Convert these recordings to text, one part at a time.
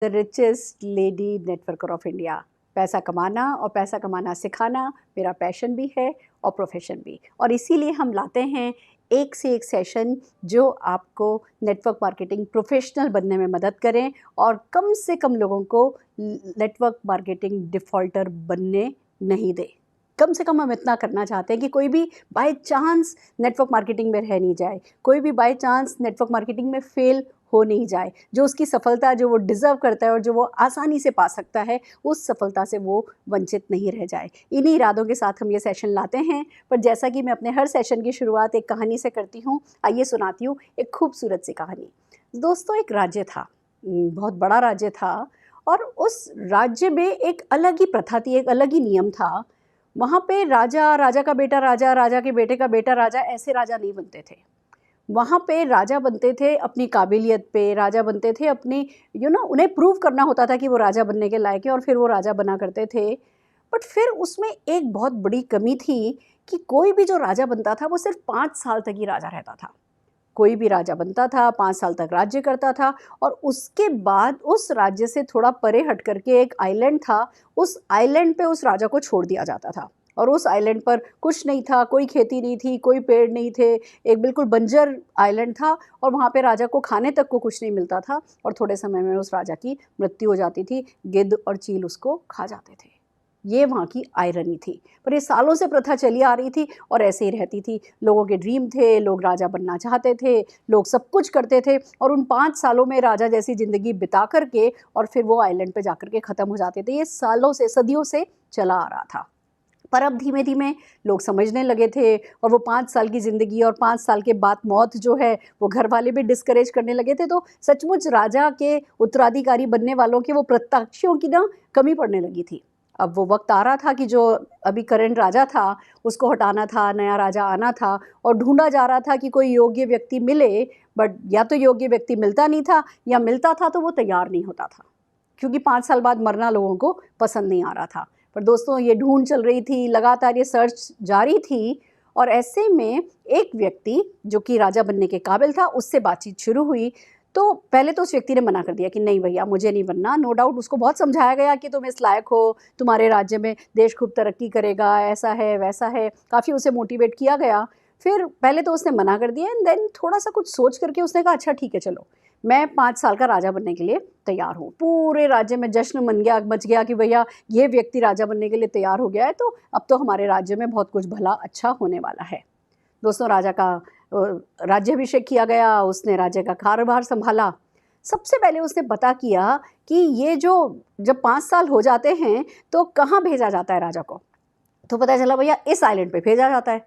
The richest lady networker of India. पैसा कमाना और पैसा कमाना सिखाना मेरा पैशन भी है और प्रोफेशन भी, और इसीलिए हम लाते हैं एक से एक सेशन जो आपको नेटवर्क मार्केटिंग प्रोफेशनल बनने में मदद करें और कम से कम लोगों को नेटवर्क मार्केटिंग डिफ़ॉल्टर बनने नहीं दे। कम से कम हम इतना करना चाहते हैं कि कोई भी बाय चांस नेटवर्क मार्केटिंग में रह नहीं जाए, कोई भी बाय चांस नेटवर्क मार्केटिंग में फेल हो नहीं जाए। जो उसकी सफलता जो वो डिज़र्व करता है और जो वो आसानी से पा सकता है, उस सफलता से वो वंचित नहीं रह जाए। इन्हीं इरादों के साथ हम ये सेशन लाते हैं। पर जैसा कि मैं अपने हर सेशन की शुरुआत एक कहानी से करती हूँ, आइए सुनाती हूँ एक खूबसूरत सी कहानी। दोस्तों, एक राज्य था, बहुत बड़ा राज्य था, और उस राज्य में एक अलग ही प्रथा थी, एक अलग ही नियम था। वहाँ पे राजा, राजा का बेटा राजा, राजा के बेटे का बेटा राजा, ऐसे राजा नहीं बनते थे। वहाँ पे राजा बनते थे अपनी काबिलियत पे, राजा बनते थे अपनी उन्हें प्रूव करना होता था कि वो राजा बनने के लायक है, और फिर वो राजा बना करते थे। बट फिर उसमें एक बहुत बड़ी कमी थी कि कोई भी जो राजा बनता था वो सिर्फ 5 साल तक ही राजा रहता था। कोई भी राजा बनता था, 5 साल तक राज्य करता था, और उसके बाद उस राज्य से थोड़ा परे हट करके एक आइलैंड था, उस आइलैंड पे उस राजा को छोड़ दिया जाता था। और उस आइलैंड पर कुछ नहीं था, कोई खेती नहीं थी, कोई पेड़ नहीं थे, एक बिल्कुल बंजर आइलैंड था, और वहाँ पे राजा को खाने तक को कुछ नहीं मिलता था, और थोड़े समय में उस राजा की मृत्यु हो जाती थी, गिद्ध और चील उसको खा जाते थे। ये वहाँ की आयरनी थी, पर ये सालों से प्रथा चली आ रही थी और ऐसे ही रहती थी। लोगों के ड्रीम थे, लोग राजा बनना चाहते थे, लोग सब कुछ करते थे, और उन 5 सालों में राजा जैसी ज़िंदगी बिता करके और फिर वो आइलैंड पे जाकर के ख़त्म हो जाते थे। ये सालों से, सदियों से चला आ रहा था। पर अब धीमे धीमे लोग समझने लगे थे, और वो 5 साल की ज़िंदगी और 5 साल के बाद मौत जो है, वो घर वाले भी डिस्करेज करने लगे थे। तो सचमुच राजा के उत्तराधिकारी बनने वालों के वो प्रत्याशियों की ना कमी पड़ने लगी थी। अब वो वक्त आ रहा था कि जो अभी करंट राजा था उसको हटाना था, नया राजा आना था, और ढूंढा जा रहा था कि कोई योग्य व्यक्ति मिले। बट या तो योग्य व्यक्ति मिलता नहीं था, या मिलता था तो वो तैयार नहीं होता था, क्योंकि 5 साल बाद मरना लोगों को पसंद नहीं आ रहा था। पर दोस्तों, ये ढूंढ चल रही थी, लगातार ये सर्च जारी थी, और ऐसे में एक व्यक्ति जो कि राजा बनने के काबिल था, उससे बातचीत शुरू हुई। तो पहले तो उस व्यक्ति ने मना कर दिया कि नहीं भैया, मुझे नहीं बनना। नो डाउट उसको बहुत समझाया गया कि तुम इस लायक हो, तुम्हारे राज्य में देश खूब तरक्की करेगा, ऐसा है वैसा है, काफ़ी उसे मोटिवेट किया गया। फिर पहले तो उसने मना कर दिया, एंड देन थोड़ा सा कुछ सोच करके उसने कहा अच्छा ठीक है, चलो मैं 5 साल का राजा बनने के लिए तैयार हूँ। पूरे राज्य में जश्न मच गया कि भैया ये व्यक्ति राजा बनने के लिए तैयार हो गया है, तो अब तो हमारे राज्य में बहुत कुछ भला अच्छा होने वाला है। दोस्तों, राजा का राज्याभिषेक किया गया, उसने राज्य का कार्यभार संभाला। सबसे पहले उसने पता किया कि ये जो जब 5 साल हो जाते हैं तो कहाँ भेजा जाता है राजा को। तो पता चला भैया इस आइलैंड पे भेजा जाता है।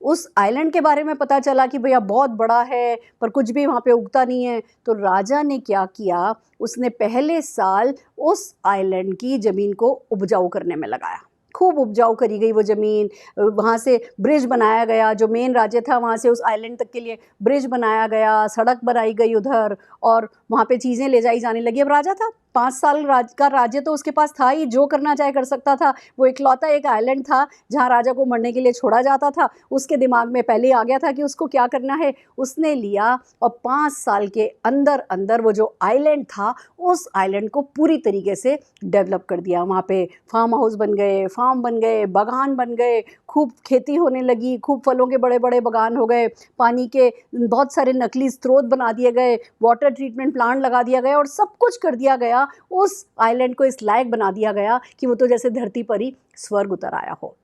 उस आइलैंड के बारे में पता चला कि भैया बहुत बड़ा है, पर कुछ भी वहाँ पे उगता नहीं है। तो राजा ने क्या किया, उसने पहले साल उस आइलैंड की ज़मीन को उपजाऊ करने में लगाया। खूब उपजाऊ करी गई वो ज़मीन, वहाँ से ब्रिज बनाया गया, जो मेन राज्य था वहाँ से उस आइलैंड तक के लिए ब्रिज बनाया गया, सड़क बनाई गई उधर, और वहाँ पे चीज़ें ले जाई जाने लगी। अब राजा था, 5 साल का राज्य तो उसके पास था ही, जो करना चाहे कर सकता था। वो इकलौता एक आइलैंड था जहाँ राजा को मरने के लिए छोड़ा जाता था। उसके दिमाग में पहले ही आ गया था कि उसको क्या करना है। उसने लिया और 5 साल के अंदर अंदर वो जो आइलैंड था, उस आइलैंड को पूरी तरीके से डेवलप कर दिया। वहाँ पे फार्म हाउस बन गए, फार्म बन गए, बागान बन गए, खूब खेती होने लगी, खूब फलों के बड़े बड़े बागान हो गए, पानी के बहुत सारे नकली स्रोत बना दिए गए, वाटर ट्रीटमेंट प्लांट लगा दिया गया, और सब कुछ कर दिया गया। उस आइलैंड को इस लायक बना दिया गया कि वो तो जैसे धरती पर ही स्वर्ग उतर आया हो।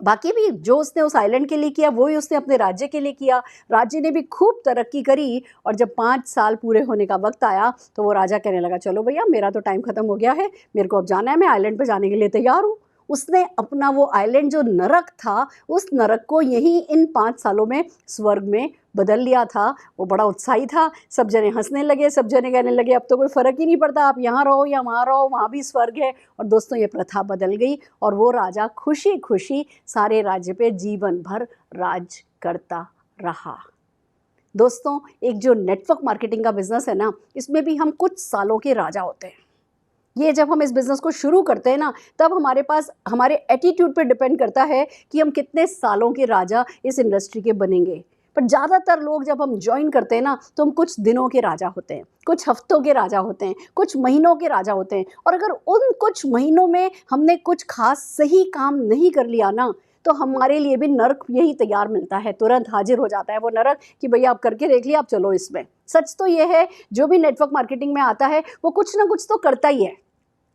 बाकी भी जो उसने उस आइलैंड के लिए किया, वही उसने अपने राज्य के लिए किया। राज्य ने भी खूब तरक्की करी, और जब 5 साल पूरे होने का वक्त आया तो वो राजा कहने लगा चलो भैया, मेरा तो टाइम ख़त्म हो गया है, मेरे को अब जाना है, मैं आइलैंड पे जाने के लिए तैयार हूँ। उसने अपना वो आइलैंड जो नरक था, उस नरक को यहीं इन 5 सालों में स्वर्ग में बदल लिया था। वो बड़ा उत्साही था, सब जने हंसने लगे, सब जने कहने लगे अब तो कोई फ़र्क ही नहीं पड़ता, आप यहाँ रहो या वहाँ रहो, वहाँ भी स्वर्ग है। और दोस्तों, ये प्रथा बदल गई, और वो राजा खुशी खुशी सारे राज्य पे जीवन भर राज करता रहा। दोस्तों, एक जो नेटवर्क मार्केटिंग का बिजनेस है ना, इसमें भी हम कुछ सालों के राजा होते हैं। ये जब हम इस बिज़नेस को शुरू करते हैं ना, तब हमारे पास हमारे एटीट्यूड पे डिपेंड करता है कि हम कितने सालों के राजा इस इंडस्ट्री के बनेंगे। पर ज़्यादातर लोग जब हम ज्वाइन करते हैं ना, तो हम कुछ दिनों के राजा होते हैं, कुछ हफ्तों के राजा होते हैं, कुछ महीनों के राजा होते हैं। और अगर उन कुछ महीनों में हमने कुछ खास सही काम नहीं कर लिया ना, तो हमारे लिए भी नर्क यही तैयार मिलता है, तुरंत हाजिर हो जाता है वो नरक कि भैया आप करके देख लिया, आप चलो इसमें। सच तो ये है, जो भी नेटवर्क मार्केटिंग में आता है वो कुछ ना कुछ तो करता ही है।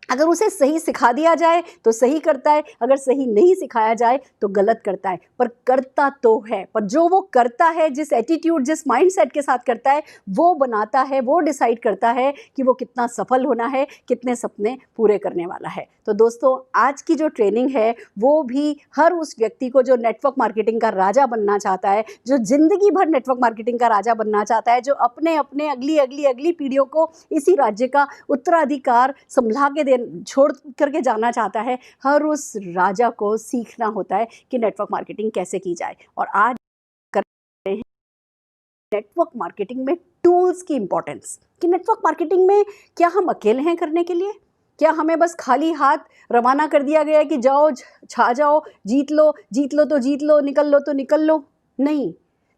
अगर उसे सही सिखा दिया जाए तो सही करता है, अगर सही नहीं सिखाया जाए तो गलत करता है, पर करता तो है। पर जो वो करता है, जिस एटीट्यूड, जिस माइंडसेट के साथ करता है, वो बनाता है, वो डिसाइड करता है कि वो कितना सफल होना है, कितने सपने पूरे करने वाला है। तो दोस्तों, आज की जो ट्रेनिंग है वो भी हर उस व्यक्ति को जो नेटवर्क मार्केटिंग का राजा बनना चाहता है, जो जिंदगी भर नेटवर्क मार्केटिंग का राजा बनना चाहता है, जो अपने अपने अगली पीढ़ियों को इसी राज्य का उत्तराधिकार संभला के छोड़ करके जाना चाहता है, हर उस राजा को सीखना होता है कि नेटवर्क मार्केटिंग कैसे की जाए। और आज कर रहे हैं नेटवर्क मार्केटिंग में टूल्स की इंपॉर्टेंस, कि नेटवर्क मार्केटिंग में क्या हम अकेले हैं करने के लिए? क्या हमें बस खाली हाथ रवाना कर दिया गया है कि जाओ, छा जाओ, जीत लो तो जीत लो, निकल लो तो निकल लो? नहीं,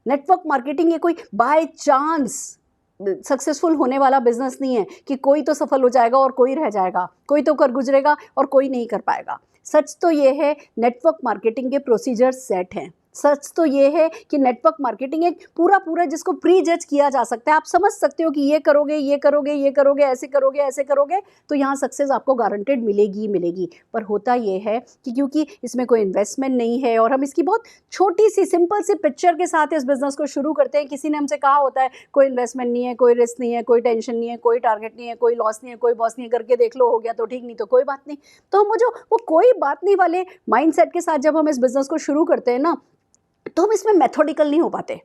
नेटवर्क मार्केटिंग ये कोई बाय चांस सक्सेसफुल होने वाला बिजनेस नहीं है कि कोई तो सफल हो जाएगा और कोई रह जाएगा, कोई तो कर गुजरेगा और कोई नहीं कर पाएगा। सच तो ये है, नेटवर्क मार्केटिंग के प्रोसीजर सेट हैं। सच तो ये है कि नेटवर्क मार्केटिंग एक पूरा जिसको प्री जज किया जा सकता है। आप समझ सकते हो कि ये करोगे, ऐसे करोगे तो यहाँ सक्सेस आपको गारंटेड मिलेगी। पर होता ये है कि क्योंकि इसमें कोई इन्वेस्टमेंट नहीं है और हम इसकी बहुत छोटी सी सिंपल सी पिक्चर के साथ इस बिजनेस को शुरू करते हैं। किसी ने हमसे कहा होता है कोई इन्वेस्टमेंट नहीं है, कोई रिस्क नहीं है, कोई टेंशन नहीं है, कोई टारगेट नहीं है, कोई लॉस नहीं है, कोई बॉस नहीं है, करके देख लो, हो गया तो ठीक, नहीं तो कोई बात नहीं। तो हम वो कोई बात नहीं वाले माइंडसेट के साथ जब हम इस बिजनेस को शुरू करते हैं ना, तो हम इसमें मेथोडिकल नहीं हो पाते।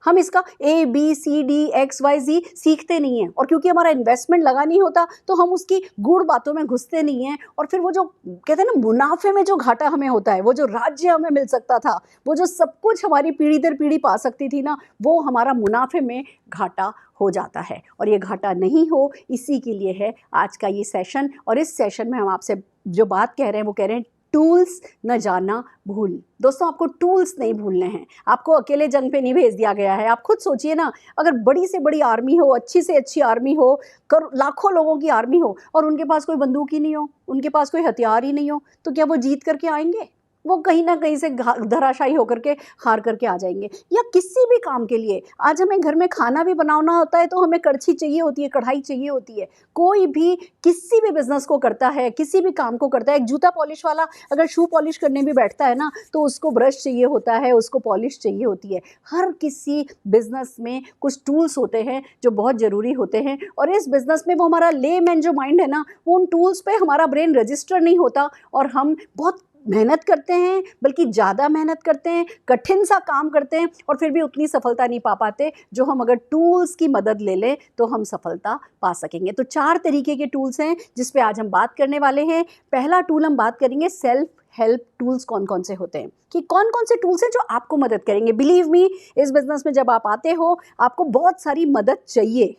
हम इसका ABCD XYZ सीखते नहीं हैं, और क्योंकि हमारा इन्वेस्टमेंट लगा नहीं होता तो हम उसकी गूढ़ बातों में घुसते नहीं हैं। और फिर वो जो कहते हैं ना, मुनाफे में जो घाटा हमें होता है, वो जो राज्य हमें मिल सकता था, वो जो सब कुछ हमारी पीढ़ी दर पीढ़ी पा सकती थी ना, वो हमारा मुनाफे में घाटा हो जाता है। और ये घाटा नहीं हो, इसी के लिए है आज का ये सेशन। और इस सेशन में हम आपसे जो बात कह रहे हैं वो कह रहे हैं टूल्स न जाना भूल। दोस्तों, आपको टूल्स नहीं भूलने हैं, आपको अकेले जंग पे नहीं भेज दिया गया है। आप खुद सोचिए ना, अगर बड़ी से बड़ी आर्मी हो, अच्छी से अच्छी आर्मी हो, लाखों लोगों की आर्मी हो, और उनके पास कोई बंदूक ही नहीं हो, उनके पास कोई हथियार ही नहीं हो, तो क्या वो जीत करके आएंगे? वो कहीं ना कहीं से धराशायी होकर के हार करके आ जाएंगे। या किसी भी काम के लिए, आज हमें घर में खाना भी बनाना होता है तो हमें कड़छी चाहिए होती है, कढ़ाई चाहिए होती है। कोई भी किसी भी बिजनेस को करता है, किसी भी काम को करता है। एक जूता पॉलिश वाला अगर शू पॉलिश करने भी बैठता है ना, तो उसको ब्रश चाहिए होता है, उसको पॉलिश चाहिए होती है। हर किसी बिजनेस में कुछ टूल्स होते हैं जो बहुत ज़रूरी होते हैं, और इस बिजनेस में वो हमारा लेमैन जो माइंड है ना, वो उन टूल्स पे हमारा ब्रेन रजिस्टर नहीं होता, और हम बहुत मेहनत करते हैं, बल्कि ज़्यादा मेहनत करते हैं, कठिन सा काम करते हैं, और फिर भी उतनी सफलता नहीं पा पाते जो हम अगर टूल्स की मदद ले लें तो हम सफलता पा सकेंगे। तो 4 तरीके के टूल्स हैं जिस पे आज हम बात करने वाले हैं। पहला टूल हम बात करेंगे सेल्फ हेल्प टूल्स कौन कौन से होते हैं, कि कौन कौन से टूल्स हैं जो आपको मदद करेंगे। बिलीव मी, इस बिजनेस में जब आप आते हो आपको बहुत सारी मदद चाहिए।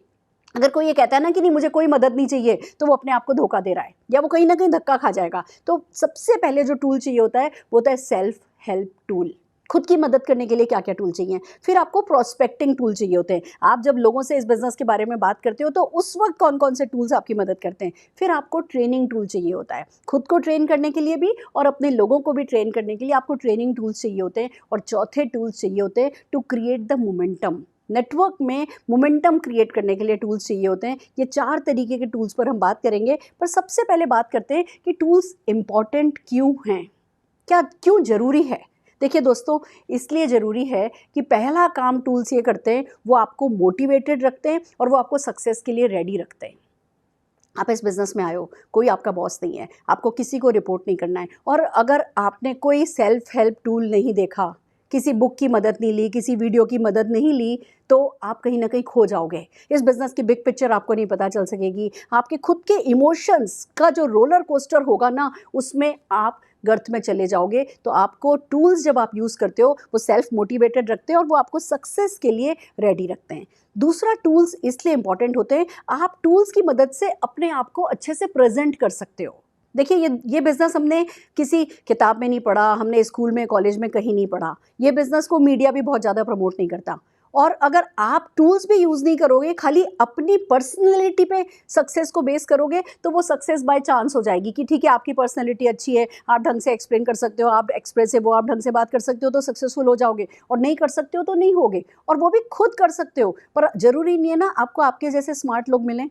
अगर कोई ये कहता है ना कि नहीं मुझे कोई मदद नहीं चाहिए, तो वो अपने आप को धोखा दे रहा है, या वो कहीं ना कहीं धक्का खा जाएगा। तो सबसे पहले जो टूल चाहिए होता है वो होता है सेल्फ हेल्प टूल। खुद की मदद करने के लिए क्या क्या टूल चाहिए। फिर आपको प्रोस्पेक्टिंग टूल चाहिए होते हैं। आप जब लोगों से इस बिजनेस के बारे में बात करते हो तो उस वक्त कौन कौन से टूल्स आपकी मदद करते हैं। फिर आपको ट्रेनिंग टूल चाहिए होता है, खुद को ट्रेन करने के लिए भी और अपने लोगों को भी ट्रेन करने के लिए आपको ट्रेनिंग टूल्स चाहिए होते हैं। और चौथे टूल्स चाहिए होते हैं to create the momentum. Network में मोमेंटम क्रिएट करने के लिए टूल्स चाहिए होते हैं। ये 4 तरीके के टूल्स पर हम बात करेंगे, पर सबसे पहले बात करते हैं कि टूल्स इम्पॉर्टेंट क्यों हैं, क्यों ज़रूरी है। देखिए दोस्तों, इसलिए ज़रूरी है कि पहला काम टूल्स ये करते हैं, वो आपको मोटिवेटेड रखते हैं और वो आपको सक्सेस के लिए रेडी रखते हैं। आप इस बिज़नेस में आए हो, कोई आपका बॉस नहीं है, आपको किसी को रिपोर्ट नहीं करना है, और अगर आपने कोई सेल्फ हेल्प टूल नहीं देखा, किसी बुक की मदद नहीं ली, किसी वीडियो की मदद नहीं ली, तो आप कहीं ना कहीं खो जाओगे। इस बिज़नेस की बिग पिक्चर आपको नहीं पता चल सकेगी। आपके खुद के इमोशंस का जो रोलर कोस्टर होगा ना, उसमें आप गर्त में चले जाओगे। तो आपको टूल्स जब आप यूज़ करते हो वो सेल्फ मोटिवेटेड रखते हैं और वो आपको सक्सेस के लिए रेडी रखते हैं। दूसरा, टूल्स इसलिए इंपॉर्टेंट होते हैं, आप टूल्स की मदद से अपने आप को अच्छे से प्रेजेंट कर सकते हो। देखिए, ये बिज़नेस हमने किसी किताब में नहीं पढ़ा, हमने स्कूल में कॉलेज में कहीं नहीं पढ़ा। ये बिज़नेस को मीडिया भी बहुत ज़्यादा प्रमोट नहीं करता। और अगर आप टूल्स भी यूज़ नहीं करोगे, खाली अपनी पर्सनैलिटी पे सक्सेस को बेस करोगे, तो वो सक्सेस बाय चांस हो जाएगी कि ठीक है आपकी पर्सनैलिटी अच्छी है, आप ढंग से एक्सप्लेन कर सकते हो, आप एक्सप्रेसिव हो, आप ढंग से बात कर सकते हो तो सक्सेसफुल हो जाओगे, और नहीं कर सकते हो तो नहीं होगे, और वो भी खुद कर सकते हो। पर ज़रूरी नहीं है ना आपको आपके जैसे स्मार्ट लोग मिलें।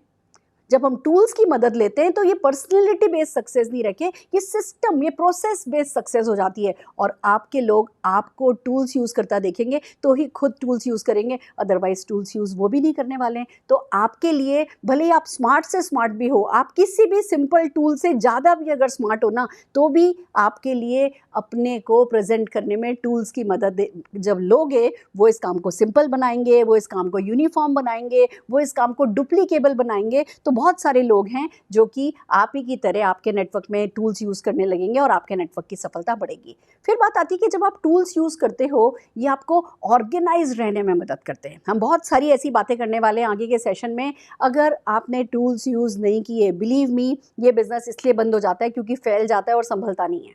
जब हम टूल्स की मदद लेते हैं तो ये पर्सनैलिटी बेस्ड सक्सेस नहीं रखे, ये सिस्टम, ये प्रोसेस बेस्ड सक्सेस हो जाती है, और आपके लोग आपको टूल्स यूज़ करता देखेंगे तो ही खुद टूल्स यूज़ करेंगे, अदरवाइज टूल्स यूज़ वो भी नहीं करने वाले हैं। तो आपके लिए भले ही आप स्मार्ट से स्मार्ट भी हो, आप किसी भी सिंपल टूल से ज़्यादा भी अगर स्मार्ट हो ना, तो भी आपके लिए अपने को प्रेजेंट करने में टूल्स की मदद जब लोगे, वो इस काम को सिंपल बनाएंगे, वो इस काम को यूनिफॉर्म बनाएंगे, वो इस काम को डुप्लीकेबल बनाएंगे। तो बहुत सारे लोग हैं जो कि आप ही की तरह आपके नेटवर्क में टूल्स यूज़ करने लगेंगे और आपके नेटवर्क की सफलता बढ़ेगी। फिर बात आती है कि जब आप टूल्स यूज़ करते हो, ये आपको ऑर्गेनाइज रहने में मदद करते हैं। हम बहुत सारी ऐसी बातें करने वाले हैं आगे के सेशन में। अगर आपने टूल्स यूज़ नहीं किए, बिलीव मी, ये बिजनेस इसलिए बंद हो जाता है क्योंकि फैल जाता है और संभलता नहीं है।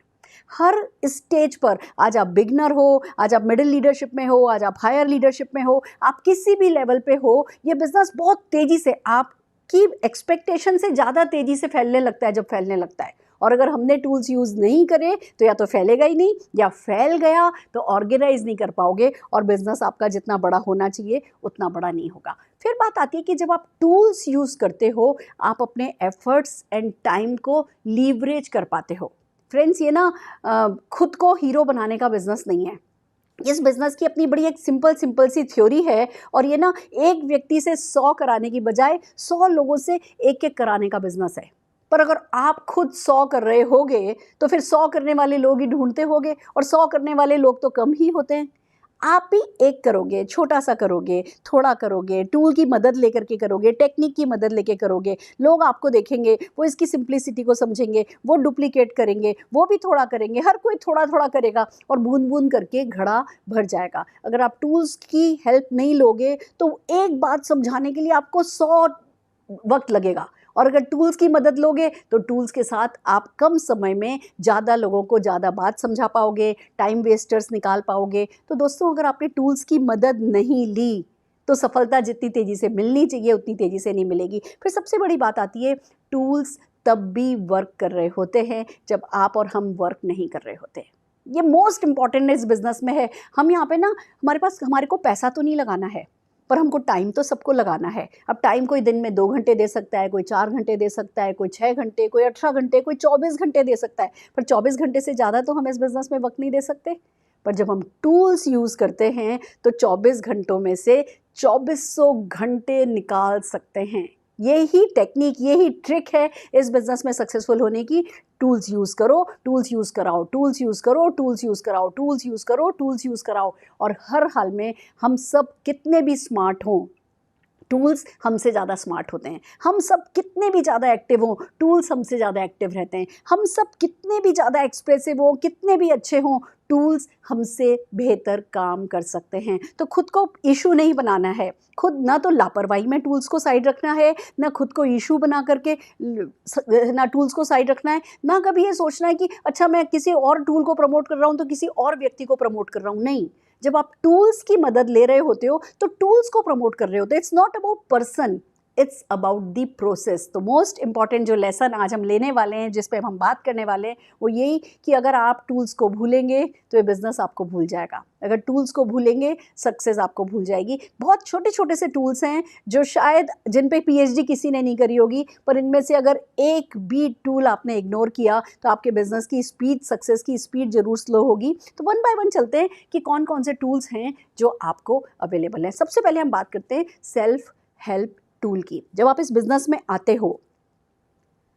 हर स्टेज पर, आज आप बिगनर हो, आज आप मिडिल लीडरशिप में हो, आज आप हायर लीडरशिप में हो, आप किसी भी लेवल पे हो, ये बिजनेस बहुत तेज़ी से आपकी एक्सपेक्टेशन से ज़्यादा तेज़ी से फैलने लगता है जब फैलने लगता है। और अगर हमने टूल्स यूज़ नहीं करे तो या तो फैलेगा ही नहीं, या फैल गया तो ऑर्गेनाइज नहीं कर पाओगे, और बिजनेस आपका जितना बड़ा होना चाहिए उतना बड़ा नहीं होगा। फिर बात आती है कि जब आप टूल्स यूज़ करते हो, आप अपने एफर्ट्स एंड टाइम को लीवरेज कर पाते हो। फ्रेंड्स, ये ना खुद को हीरो बनाने का बिजनेस नहीं है। इस बिजनेस की अपनी बड़ी एक सिंपल सी थ्योरी है, और ये ना एक व्यक्ति से 100 कराने की बजाय 100 लोगों से एक कराने का बिजनेस है। पर अगर आप खुद 100 कर रहे होगे तो फिर 100 करने वाले लोग ही ढूंढते होगे, और 100 करने वाले लोग तो कम ही होते हैं। आप भी एक करोगे, छोटा सा करोगे, थोड़ा करोगे, टूल की मदद लेकर के करोगे, टेक्निक की मदद लेके करोगे, लोग आपको देखेंगे, वो इसकी सिंप्लिसिटी को समझेंगे, वो डुप्लीकेट करेंगे, वो भी थोड़ा करेंगे, हर कोई थोड़ा थोड़ा करेगा, और बूंद बूंद करके घड़ा भर जाएगा। अगर आप टूल्स की हेल्प नहीं लोगे तो एक बात समझाने के लिए आपको 100 वक्त लगेगा, और अगर टूल्स की मदद लोगे तो टूल्स के साथ आप कम समय में ज़्यादा लोगों को ज़्यादा बात समझा पाओगे, टाइम वेस्टर्स निकाल पाओगे। तो दोस्तों, अगर आपने टूल्स की मदद नहीं ली तो सफलता जितनी तेज़ी से मिलनी चाहिए उतनी तेज़ी से नहीं मिलेगी। फिर सबसे बड़ी बात आती है, टूल्स तब भी वर्क कर रहे होते हैं जब आप और हम वर्क नहीं कर रहे होते। ये मोस्ट इंपॉर्टेंट इस बिज़नेस में है। हम यहाँ पे ना, हमारे को पैसा तो नहीं लगाना है, पर हमको टाइम तो सबको लगाना है। अब टाइम कोई दिन में 2 घंटे दे सकता है, कोई 4 घंटे दे सकता है, कोई 6 घंटे, कोई 18 घंटे, कोई 24 घंटे दे सकता है, पर 24 घंटे से ज़्यादा तो हम इस बिज़नेस में वक्त नहीं दे सकते। पर जब हम टूल्स यूज़ करते हैं तो 24 घंटों में से 2400 घंटे निकाल सकते हैं। यही टेक्निक, यही ट्रिक है इस बिज़नेस में सक्सेसफुल होने की। टूल्स यूज़ करो, टूल्स यूज़ कराओ, टूल्स यूज़ करो, टूल्स यूज़ कराओ, टूल्स यूज़ करो, टूल्स यूज़ कराओ। और हर हाल में हम सब कितने भी स्मार्ट हों, टूल्स हमसे ज़्यादा स्मार्ट होते हैं। हम सब कितने भी ज़्यादा एक्टिव हों, टूल्स हमसे ज़्यादा एक्टिव रहते हैं। हम सब कितने भी ज़्यादा एक्सप्रेसिव हों, कितने भी अच्छे हों, टूल्स हमसे बेहतर काम कर सकते हैं। तो खुद को इशू नहीं बनाना है, खुद ना तो लापरवाही में टूल्स को साइड रखना है, ना खुद को इशू बना करके ना टूल्स को साइड रखना है, ना कभी ये सोचना है कि अच्छा मैं किसी और टूल को प्रमोट कर रहा हूँ तो किसी और व्यक्ति को प्रमोट कर रहा हूँ। नहीं, जब आप टूल्स की मदद ले रहे होते हो तो टूल्स को प्रमोट कर रहे होते हो। It's not about person, it's about the process. तो मोस्ट इंपॉर्टेंट जो लेसन आज हम लेने वाले हैं, जिस पे हम बात करने वाले हैं, वो यही कि अगर आप टूल्स को भूलेंगे तो ये बिज़नेस आपको भूल जाएगा। अगर टूल्स को भूलेंगे, सक्सेस आपको भूल जाएगी। बहुत छोटे छोटे से टूल्स हैं जो शायद जिन पे PhD किसी ने नहीं करी होगी, पर इनमें से अगर एक भी टूल आपने इग्नोर किया तो आपके बिज़नेस की स्पीड, सक्सेस की स्पीड ज़रूर स्लो होगी। तो वन बाय वन चलते हैं कि कौन कौन से टूल्स हैं जो आपको अवेलेबल हैं। सबसे पहले हम बात करते हैं सेल्फ हेल्प टूल की। जब आप इस बिज़नेस में आते हो,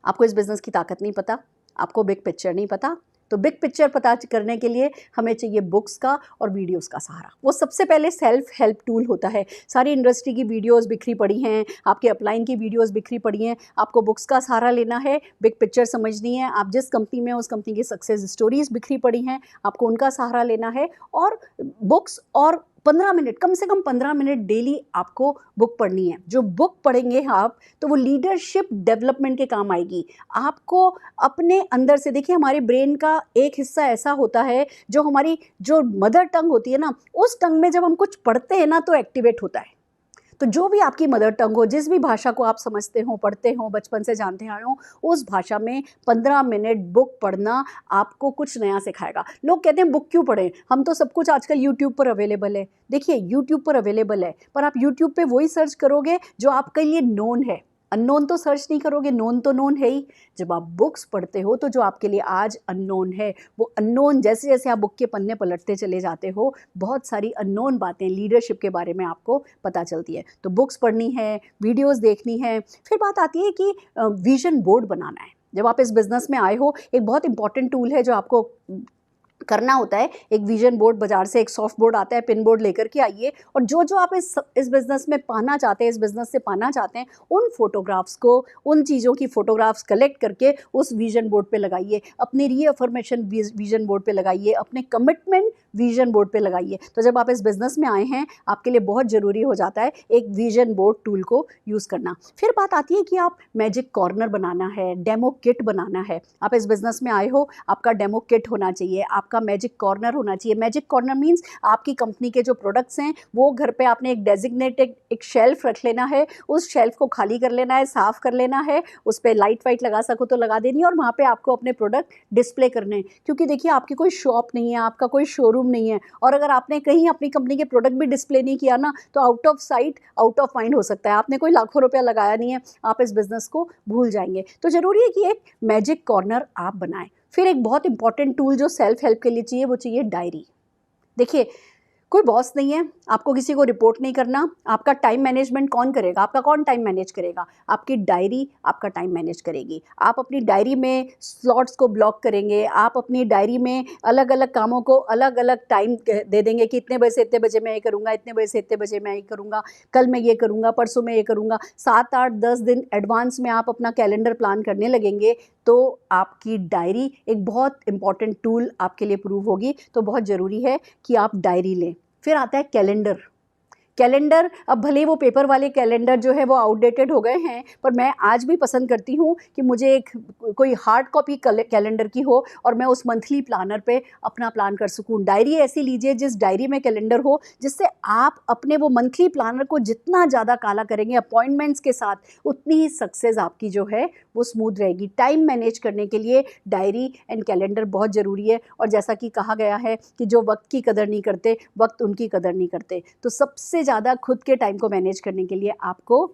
आपको इस बिज़नेस की ताकत नहीं पता, आपको बिग पिक्चर नहीं पता, तो बिग पिक्चर पता करने के लिए हमें चाहिए बुक्स का और वीडियोस का सहारा। वो सबसे पहले सेल्फ हेल्प टूल होता है। सारी इंडस्ट्री की वीडियोस बिखरी पड़ी हैं, आपके अपलाइन की वीडियोस बिखरी पड़ी हैं, आपको बुक्स का सहारा लेना है, बिग पिक्चर समझनी है। आप जिस कंपनी में, उस कंपनी की सक्सेस स्टोरीज बिखरी पड़ी हैं, आपको उनका सहारा लेना है, और बुक्स और 15 मिनट, कम से कम 15 मिनट डेली आपको बुक पढ़नी है। जो बुक पढ़ेंगे आप तो वो लीडरशिप डेवलपमेंट के काम आएगी। आपको अपने अंदर से, देखिए हमारे ब्रेन का एक हिस्सा ऐसा होता है जो हमारी जो मदर टंग होती है ना, उस टंग में जब हम कुछ पढ़ते हैं ना तो एक्टिवेट होता है। तो जो भी आपकी मदर टंग हो, जिस भी भाषा को आप समझते हो, पढ़ते हो, बचपन से जानते आए हो, उस भाषा में 15 मिनट बुक पढ़ना आपको कुछ नया सिखाएगा। लोग कहते हैं बुक क्यों पढ़ें, हम तो सब कुछ आजकल यूट्यूब पर अवेलेबल है। देखिए यूट्यूब पर अवेलेबल है, पर आप यूट्यूब पे वही सर्च करोगे जो आपके लिए नोन है। अननोन तो सर्च नहीं करोगे, नोन तो नोन है ही। जब आप बुक्स पढ़ते हो तो जो आपके लिए आज अननोन है, वो अननोन जैसे जैसे आप बुक के पन्ने पलटते चले जाते हो, बहुत सारी अननोन बातें लीडरशिप के बारे में आपको पता चलती है। तो बुक्स पढ़नी है, वीडियोस देखनी है। फिर बात आती है कि विजन बोर्ड बनाना है। जब आप इस बिज़नेस में आए हो, एक बहुत इंपॉर्टेंट टूल है जो आपको करना होता है। एक विजन बोर्ड बाजार से एक सॉफ्ट बोर्ड आता है, पिन बोर्ड लेकर के आइए, और जो जो आप इस बिज़नेस में पाना चाहते हैं, इस बिज़नेस से पाना चाहते हैं, उन फोटोग्राफ्स को, उन चीज़ों की फ़ोटोग्राफ्स कलेक्ट करके उस विजन बोर्ड पे लगाइए। अपनी रीअफर्मेशन विजन बोर्ड पे लगाइए, अपने कमिटमेंट विजन बोर्ड पे लगाइए। तो जब आप इस बिज़नेस में आए हैं, आपके लिए बहुत ज़रूरी हो जाता है एक विजन बोर्ड टूल को यूज़ करना। फिर बात आती है कि आप मैजिक कॉर्नर बनाना है, डेमो किट बनाना है। आप इस बिज़नेस में आए हो, आपका डेमो किट होना चाहिए, आपका मैजिक कॉर्नर होना चाहिए। मैजिक कॉर्नर मीन्स आपकी कंपनी के जो प्रोडक्ट्स हैं वो घर पे आपने एक डेजिग्नेटेड एक शेल्फ रख लेना है, उस शेल्फ को खाली कर लेना है, साफ़ कर लेना है, उस पर लाइट वाइट लगा सको तो लगा देनी है, और वहाँ पे आपको अपने प्रोडक्ट डिस्प्ले करने हैं। क्योंकि देखिए आपकी कोई शॉप नहीं है, आपका कोई शोरूम नहीं है, और अगर आपने कहीं अपनी कंपनी के प्रोडक्ट भी डिस्प्ले नहीं किया ना, तो out of sight out of mind हो सकता है। आपने कोई लाखों रुपया लगाया नहीं है, आप इस बिज़नेस को भूल जाएंगे। तो ज़रूरी है कि एक मैजिक कॉर्नर आप बनाएं। फिर एक बहुत इंपॉर्टेंट टूल जो सेल्फ हेल्प के लिए चाहिए, वो चाहिए डायरी। देखिए कोई बॉस नहीं है, आपको किसी को रिपोर्ट नहीं करना, आपका टाइम मैनेजमेंट कौन करेगा? आपका कौन टाइम मैनेज करेगा? आपकी डायरी आपका टाइम मैनेज करेगी। आप अपनी डायरी में स्लॉट्स को ब्लॉक करेंगे, आप अपनी डायरी में अलग अलग कामों को अलग अलग टाइम दे देंगे कि इतने बजे से इतने बजे मैं ये करूँगा, इतने बजे से इतने बजे मैं ये करूँगा, कल मैं ये करूँगा, परसों मैं ये करूँगा। 7, 8, 10 दिन एडवांस में आप अपना कैलेंडर प्लान करने लगेंगे तो आपकी डायरी एक बहुत इंपॉर्टेंट टूल आपके लिए प्रूव होगी। तो बहुत ज़रूरी है कि आप डायरी लें। फिर आता है कैलेंडर। कैलेंडर, अब भले वो पेपर वाले कैलेंडर जो है वो आउटडेटेड हो गए हैं, पर मैं आज भी पसंद करती हूँ कि मुझे एक कोई हार्ड कॉपी कैलेंडर की हो और मैं उस मंथली प्लानर पे अपना प्लान कर सकूँ। डायरी ऐसी लीजिए जिस डायरी में कैलेंडर हो, जिससे आप अपने वो मंथली प्लानर को जितना ज़्यादा काला करेंगे अपॉइंटमेंट्स के साथ, उतनी ही सक्सेस आपकी जो है वो स्मूथ रहेगी। टाइम मैनेज करने के लिए डायरी एंड कैलेंडर बहुत ज़रूरी है। और जैसा कि कहा गया है कि जो वक्त की कदर नहीं करते, वक्त उनकी कदर नहीं करते। तो सबसे ज़्यादा खुद के टाइम को मैनेज करने के लिए आपको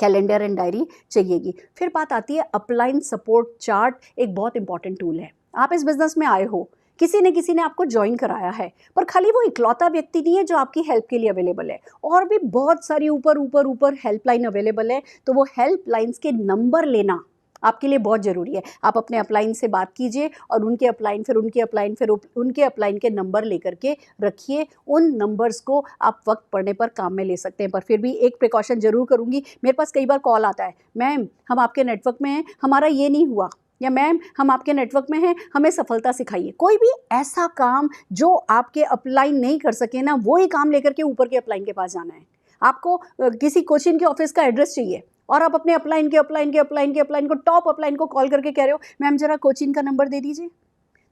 कैलेंडर एंड डायरी चाहिएगी। फिर बात आती है अपलाइन सपोर्ट चार्ट, एक बहुत इंपॉर्टेंट टूल है। आप इस बिज़नेस में आए हो, किसी ने आपको ज्वाइन कराया है, पर खाली वो इकलौता व्यक्ति नहीं है जो आपकी हेल्प के लिए अवेलेबल है, और भी बहुत सारी ऊपर हेल्पलाइन अवेलेबल है। तो वो हेल्पलाइंस के नंबर लेना आपके लिए बहुत ज़रूरी है। आप अपने अपलाइन से बात कीजिए और उनके अपलाइन, फिर उनके अपलाइन, फिर उनके अपलाइन के नंबर लेकर के रखिए। उन नंबर्स को आप वक्त पड़ने पर काम में ले सकते हैं। पर फिर भी एक प्रिकॉशन ज़रूर करूँगी। मेरे पास कई बार कॉल आता है, मैम हम आपके नेटवर्क में हैं, हमारा ये नहीं हुआ, या मैम हम आपके नेटवर्क में हैं, हमें सफलता सिखाइए। कोई भी ऐसा काम जो आपके अपलाइन नहीं कर सके ना, वो ही काम लेकर के ऊपर के अपलाइन के पास जाना है। आपको किसी कोचिंग के ऑफिस का एड्रेस चाहिए और आप अपने अपलाइन को, टॉप अपलाइन को कॉल करके कह रहे हो, मैम जरा कोचिंग का नंबर दे दीजिए।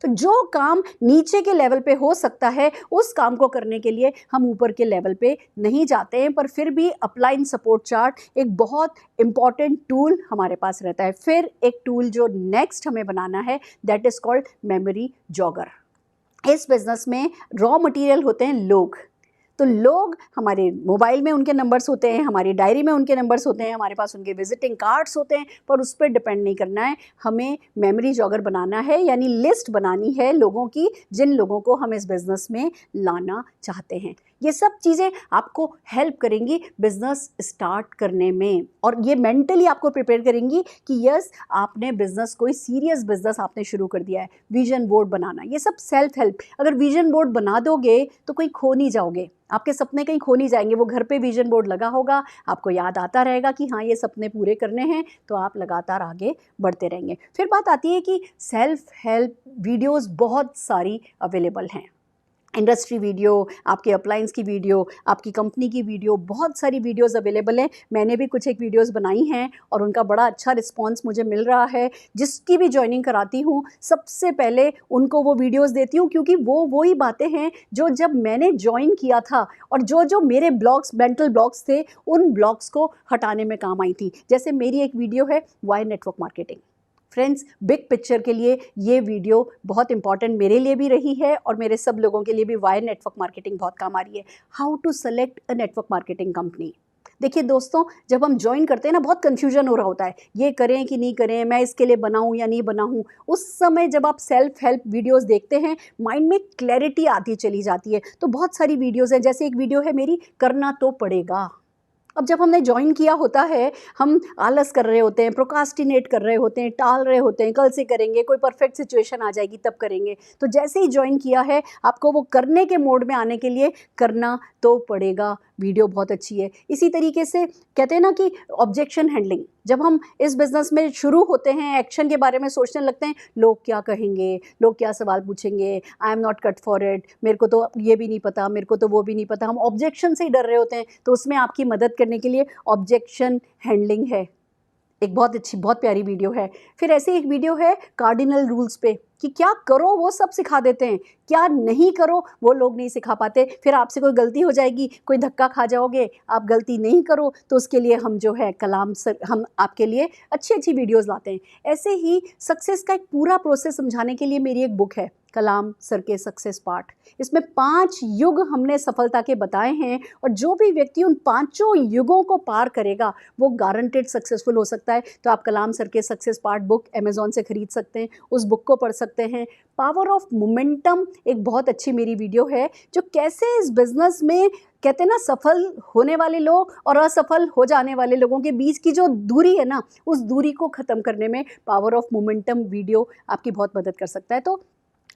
तो जो काम नीचे के लेवल पे हो सकता है, उस काम को करने के लिए हम ऊपर के लेवल पे नहीं जाते हैं, पर फिर भी अपलाइन सपोर्ट चार्ट एक बहुत इंपॉर्टेंट टूल हमारे पास रहता है। फिर एक टूल जो नेक्स्ट हमें बनाना है, that is called memory jogger. इस बिज़नेस में रॉ मटेरियल होते हैं लोग। तो लोग, हमारे मोबाइल में उनके नंबर्स होते हैं, हमारी डायरी में उनके नंबर्स होते हैं, हमारे पास उनके विजिटिंग कार्ड्स होते हैं, पर उस पर डिपेंड नहीं करना है। हमें मेमोरी जॉगर बनाना है, यानी लिस्ट बनानी है लोगों की, जिन लोगों को हम इस बिज़नेस में लाना चाहते हैं। ये सब चीज़ें आपको हेल्प करेंगी बिज़नेस स्टार्ट करने में, और ये मेंटली आपको प्रिपेयर करेंगी कि यस, आपने बिज़नेस, कोई सीरियस बिज़नेस आपने शुरू कर दिया है। विजन बोर्ड बनाना, ये सब सेल्फ हेल्प। अगर विजन बोर्ड बना दोगे तो कोई खो नहीं जाओगे, आपके सपने कहीं खो नहीं जाएंगे। वो घर पे विजन बोर्ड लगा होगा, आपको याद आता रहेगा कि हाँ ये सपने पूरे करने हैं, तो आप लगातार आगे बढ़ते रहेंगे। फिर बात आती है कि सेल्फ हेल्प वीडियोस बहुत सारी अवेलेबल हैं। इंडस्ट्री वीडियो, आपके अप्लायंस की वीडियो, आपकी कंपनी की वीडियो, बहुत सारी वीडियोस अवेलेबल हैं। मैंने भी कुछ एक वीडियोस बनाई हैं और उनका बड़ा अच्छा रिस्पांस मुझे मिल रहा है। जिसकी भी जॉइनिंग कराती हूँ सबसे पहले उनको वो वीडियोस देती हूँ, क्योंकि वो वही बातें हैं जो जब मैंने जॉइन किया था और जो जो मेरे ब्लॉक्स, मेंटल ब्लॉक्स थे, उन ब्लॉक्स को हटाने में काम आई थी। जैसे मेरी एक वीडियो है why network marketing. Friends, big picture के लिए ये वीडियो बहुत इंपॉर्टेंट मेरे लिए भी रही है और मेरे सब लोगों के लिए भी वाई नेटवर्क मार्केटिंग बहुत काम आ रही है। How to select a network marketing company. देखिए दोस्तों, जब हम ज्वाइन करते हैं ना, बहुत कन्फ्यूजन हो रहा होता है, ये करें कि नहीं करें, मैं इसके लिए बनाऊं या नहीं बनाऊं। उस समय जब आप सेल्फ हेल्प वीडियोस देखते हैं, माइंड में क्लैरिटी आती चली जाती है। तो बहुत सारी वीडियोस हैं, जैसे एक वीडियो है मेरी, करना तो पड़ेगा। अब जब हमने ज्वाइन किया होता है, हम आलस कर रहे होते हैं, प्रोकास्टिनेट कर रहे होते हैं, टाल रहे होते हैं, कल से करेंगे, कोई परफेक्ट सिचुएशन आ जाएगी तब करेंगे। तो जैसे ही ज्वाइन किया है, आपको वो करने के मोड में आने के लिए करना तो पड़ेगा। वीडियो बहुत अच्छी है। इसी तरीके से कहते हैं ना कि ऑब्जेक्शन हैंडलिंग, जब हम इस बिज़नेस में शुरू होते हैं, एक्शन के बारे में सोचने लगते हैं, लोग क्या कहेंगे, लोग क्या सवाल पूछेंगे, I am not cut for it, मेरे को तो ये भी नहीं पता, मेरे को तो वो भी नहीं पता, हम ऑब्जेक्शन से ही डर रहे होते हैं। तो उसमें आपकी मदद करने के लिए ऑब्जेक्शन हैंडलिंग है, एक बहुत अच्छी, बहुत प्यारी वीडियो है। फिर ऐसे एक वीडियो है कार्डिनल रूल्स पे, कि क्या करो वो सब सिखा देते हैं, क्या नहीं करो वो लोग नहीं सिखा पाते। फिर आपसे कोई गलती हो जाएगी, कोई धक्का खा जाओगे, आप गलती नहीं करो, तो उसके लिए हम जो है कलाम सर, हम आपके लिए अच्छी अच्छी वीडियोस लाते हैं। ऐसे ही सक्सेस का एक पूरा प्रोसेस समझाने के लिए मेरी एक बुक है, कलाम सर के सक्सेस पार्ट। इसमें 5 युग हमने सफलता के बताए हैं, और जो भी व्यक्ति उन 5 युगों को पार करेगा वो गारंटेड सक्सेसफुल हो सकता है। तो आप कलाम सर के सक्सेस पार्ट बुक अमेज़ॉन से खरीद सकते हैं, उस बुक को पढ़ सकते हैं। पावर ऑफ मोमेंटम एक बहुत अच्छी मेरी वीडियो है, जो कैसे इस बिज़नेस में कहते हैं ना, सफल होने वाले लोग और असफल हो जाने वाले लोगों के बीच की जो दूरी है ना, उस दूरी को ख़त्म करने में पावर ऑफ मोमेंटम वीडियो आपकी बहुत मदद कर सकता है। तो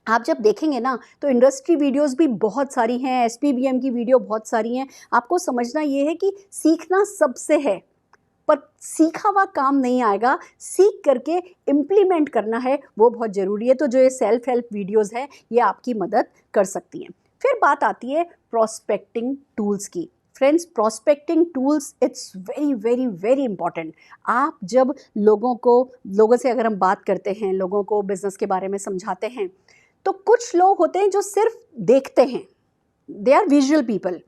आप जब देखेंगे ना, तो इंडस्ट्री वीडियोस भी बहुत सारी हैं, एसपीबीएम की वीडियो बहुत सारी हैं। आपको समझना ये है कि सीखना सबसे है, पर सीखा हुआ काम नहीं आएगा, सीख करके इम्प्लीमेंट करना है, वो बहुत ज़रूरी है। तो जो ये सेल्फ हेल्प वीडियोस हैं, ये आपकी मदद कर सकती हैं। फिर बात आती है प्रॉस्पेक्टिंग टूल्स की। Friends, prospecting tools it's very very very important. आप जब लोगों से अगर हम बात करते हैं, लोगों को बिज़नेस के बारे में समझाते हैं, तो कुछ लोग होते हैं जो सिर्फ देखते हैं, दे आर विजुअल पीपल।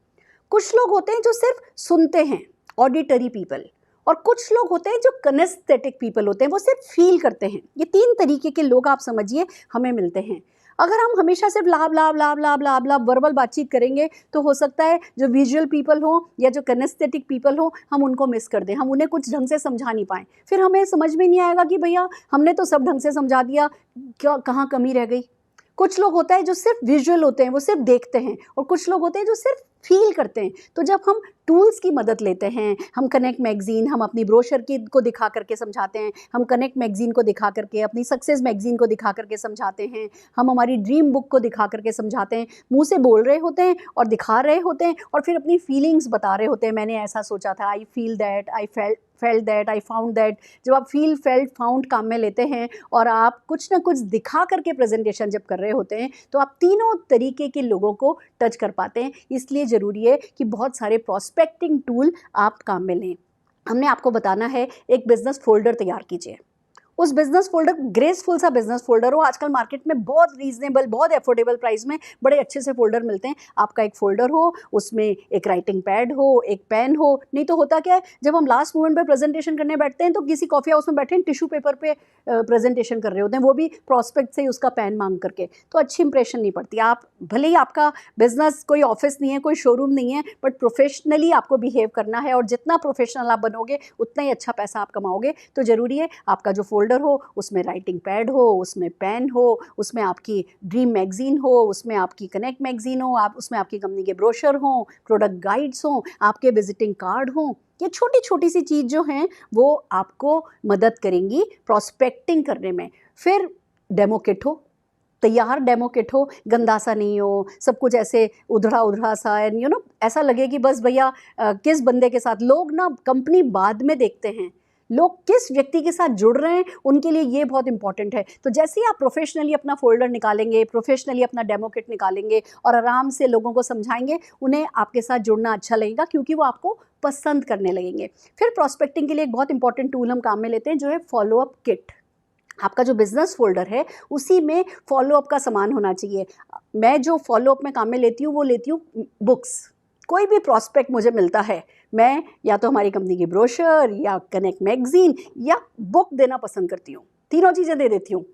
कुछ लोग होते हैं जो सिर्फ सुनते हैं, ऑडिटरी पीपल। और कुछ लोग होते हैं जो कनेस्थेटिक पीपल होते हैं, वो सिर्फ फील करते हैं। ये 3 तरीके के लोग आप समझिए हमें मिलते हैं। अगर हम हमेशा सिर्फ लाभ लाभ लाभ लाभ लाभ लाभ वर्बल बातचीत करेंगे, तो हो सकता है जो विजुअल पीपल हो या जो कनेस्थेटिक पीपल हो, हम उनको मिस कर दें, हम उन्हें कुछ ढंग से समझा नहीं पाएँ। फिर हमें समझ में नहीं आएगा कि भैया हमने तो सब ढंग से समझा दिया, क्या कहाँ कमी रह गई। कुछ लोग होता है जो सिर्फ विजुअल होते हैं, वो सिर्फ देखते हैं, और कुछ लोग होते हैं जो सिर्फ फील करते हैं। तो जब हम टूल्स की मदद लेते हैं, हम कनेक्ट मैगजीन, हम अपनी ब्रोशर की को दिखा करके समझाते हैं, हम कनेक्ट मैगजीन को दिखा करके, अपनी सक्सेस मैगजीन को दिखा करके समझाते हैं, हम हमारी ड्रीम बुक को दिखा करके समझाते हैं। मुंह से बोल रहे होते हैं और दिखा रहे होते हैं, और फिर अपनी फीलिंग्स बता रहे होते हैं, मैंने ऐसा सोचा था, I feel that, I felt that, I found that. जब आप फील, फेल्ट, फाउंड काम में लेते हैं और आप कुछ ना कुछ दिखा करके प्रेजेंटेशन जब कर रहे होते हैं, तो आप तीनों तरीके के लोगों को टच कर पाते हैं। इसलिए ज़रूरी है कि बहुत सारे प्रॉस्पेक्टिंग टूल आप काम में लें। हमने आपको बताना है, एक बिजनेस फोल्डर तैयार कीजिए। उस बिजनेस फोल्डर, ग्रेसफुल सा बिजनेस फोल्डर हो। आजकल मार्केट में बहुत रीजनेबल, बहुत अफोर्डेबल प्राइस में बड़े अच्छे से फोल्डर मिलते हैं। आपका एक फोल्डर हो, उसमें एक राइटिंग पैड हो, एक पेन हो। नहीं तो होता क्या है, जब हम लास्ट मोमेंट पे प्रेजेंटेशन करने बैठते हैं, तो किसी कॉफी हाउस में बैठे हैं, टिश्यू पेपर पे प्रेजेंटेशन कर रहे होते हैं, वो भी प्रॉस्पेक्ट से ही उसका पेन मांग करके, तो अच्छी इंप्रेशन नहीं पड़ती। आप भले ही आपका बिजनेस कोई ऑफिस नहीं है, कोई शोरूम नहीं है, बट प्रोफेशनली आपको बिहेव करना है, और जितना प्रोफेशनल आप बनोगे उतना ही अच्छा पैसा आप कमाओगे। तो ज़रूरी है आपका जो फोल्डर हो, उसमें राइटिंग पैड हो, उसमें पेन हो, उसमें आपकी ड्रीम मैगजीन हो, उसमें आपकी कनेक्ट मैगजीन हो, आप उसमें आपकी कंपनी के ब्रोशर हों, प्रोडक्ट गाइड्स हों, आपके विजिटिंग कार्ड हों। ये छोटी छोटी सी चीज़ जो हैं, वो आपको मदद करेंगी प्रॉस्पेक्टिंग करने में। फिर डेमो किट हो, तैयार डेमो किट हो, गंदा सा नहीं हो, सब कुछ ऐसे उधड़ा उधड़ा सा, एंड ऐसा लगे कि बस भैया किस बंदे के साथ। लोग ना कंपनी बाद में देखते हैं, लोग किस व्यक्ति के साथ जुड़ रहे हैं उनके लिए ये बहुत इंपॉर्टेंट है। तो जैसे ही आप प्रोफेशनली अपना फोल्डर निकालेंगे, प्रोफेशनली अपना डेमो किट निकालेंगे और आराम से लोगों को समझाएंगे, उन्हें आपके साथ जुड़ना अच्छा लगेगा क्योंकि वो आपको पसंद करने लगेंगे। फिर प्रॉस्पेक्टिंग के लिए एक बहुत इंपॉर्टेंट टूल हम काम में लेते हैं जो है फॉलोअप किट। आपका जो बिजनेस फोल्डर है उसी में फॉलोअप का सामान होना चाहिए। मैं जो फॉलोअप में काम में लेती हूँ वो लेती हूँ बुक्स। कोई भी प्रॉस्पेक्ट मुझे मिलता है, मैं या तो हमारी कंपनी की ब्रोशर या कनेक्ट मैगजीन या बुक देना पसंद करती हूँ, तीनों चीज़ें दे देती हूँ।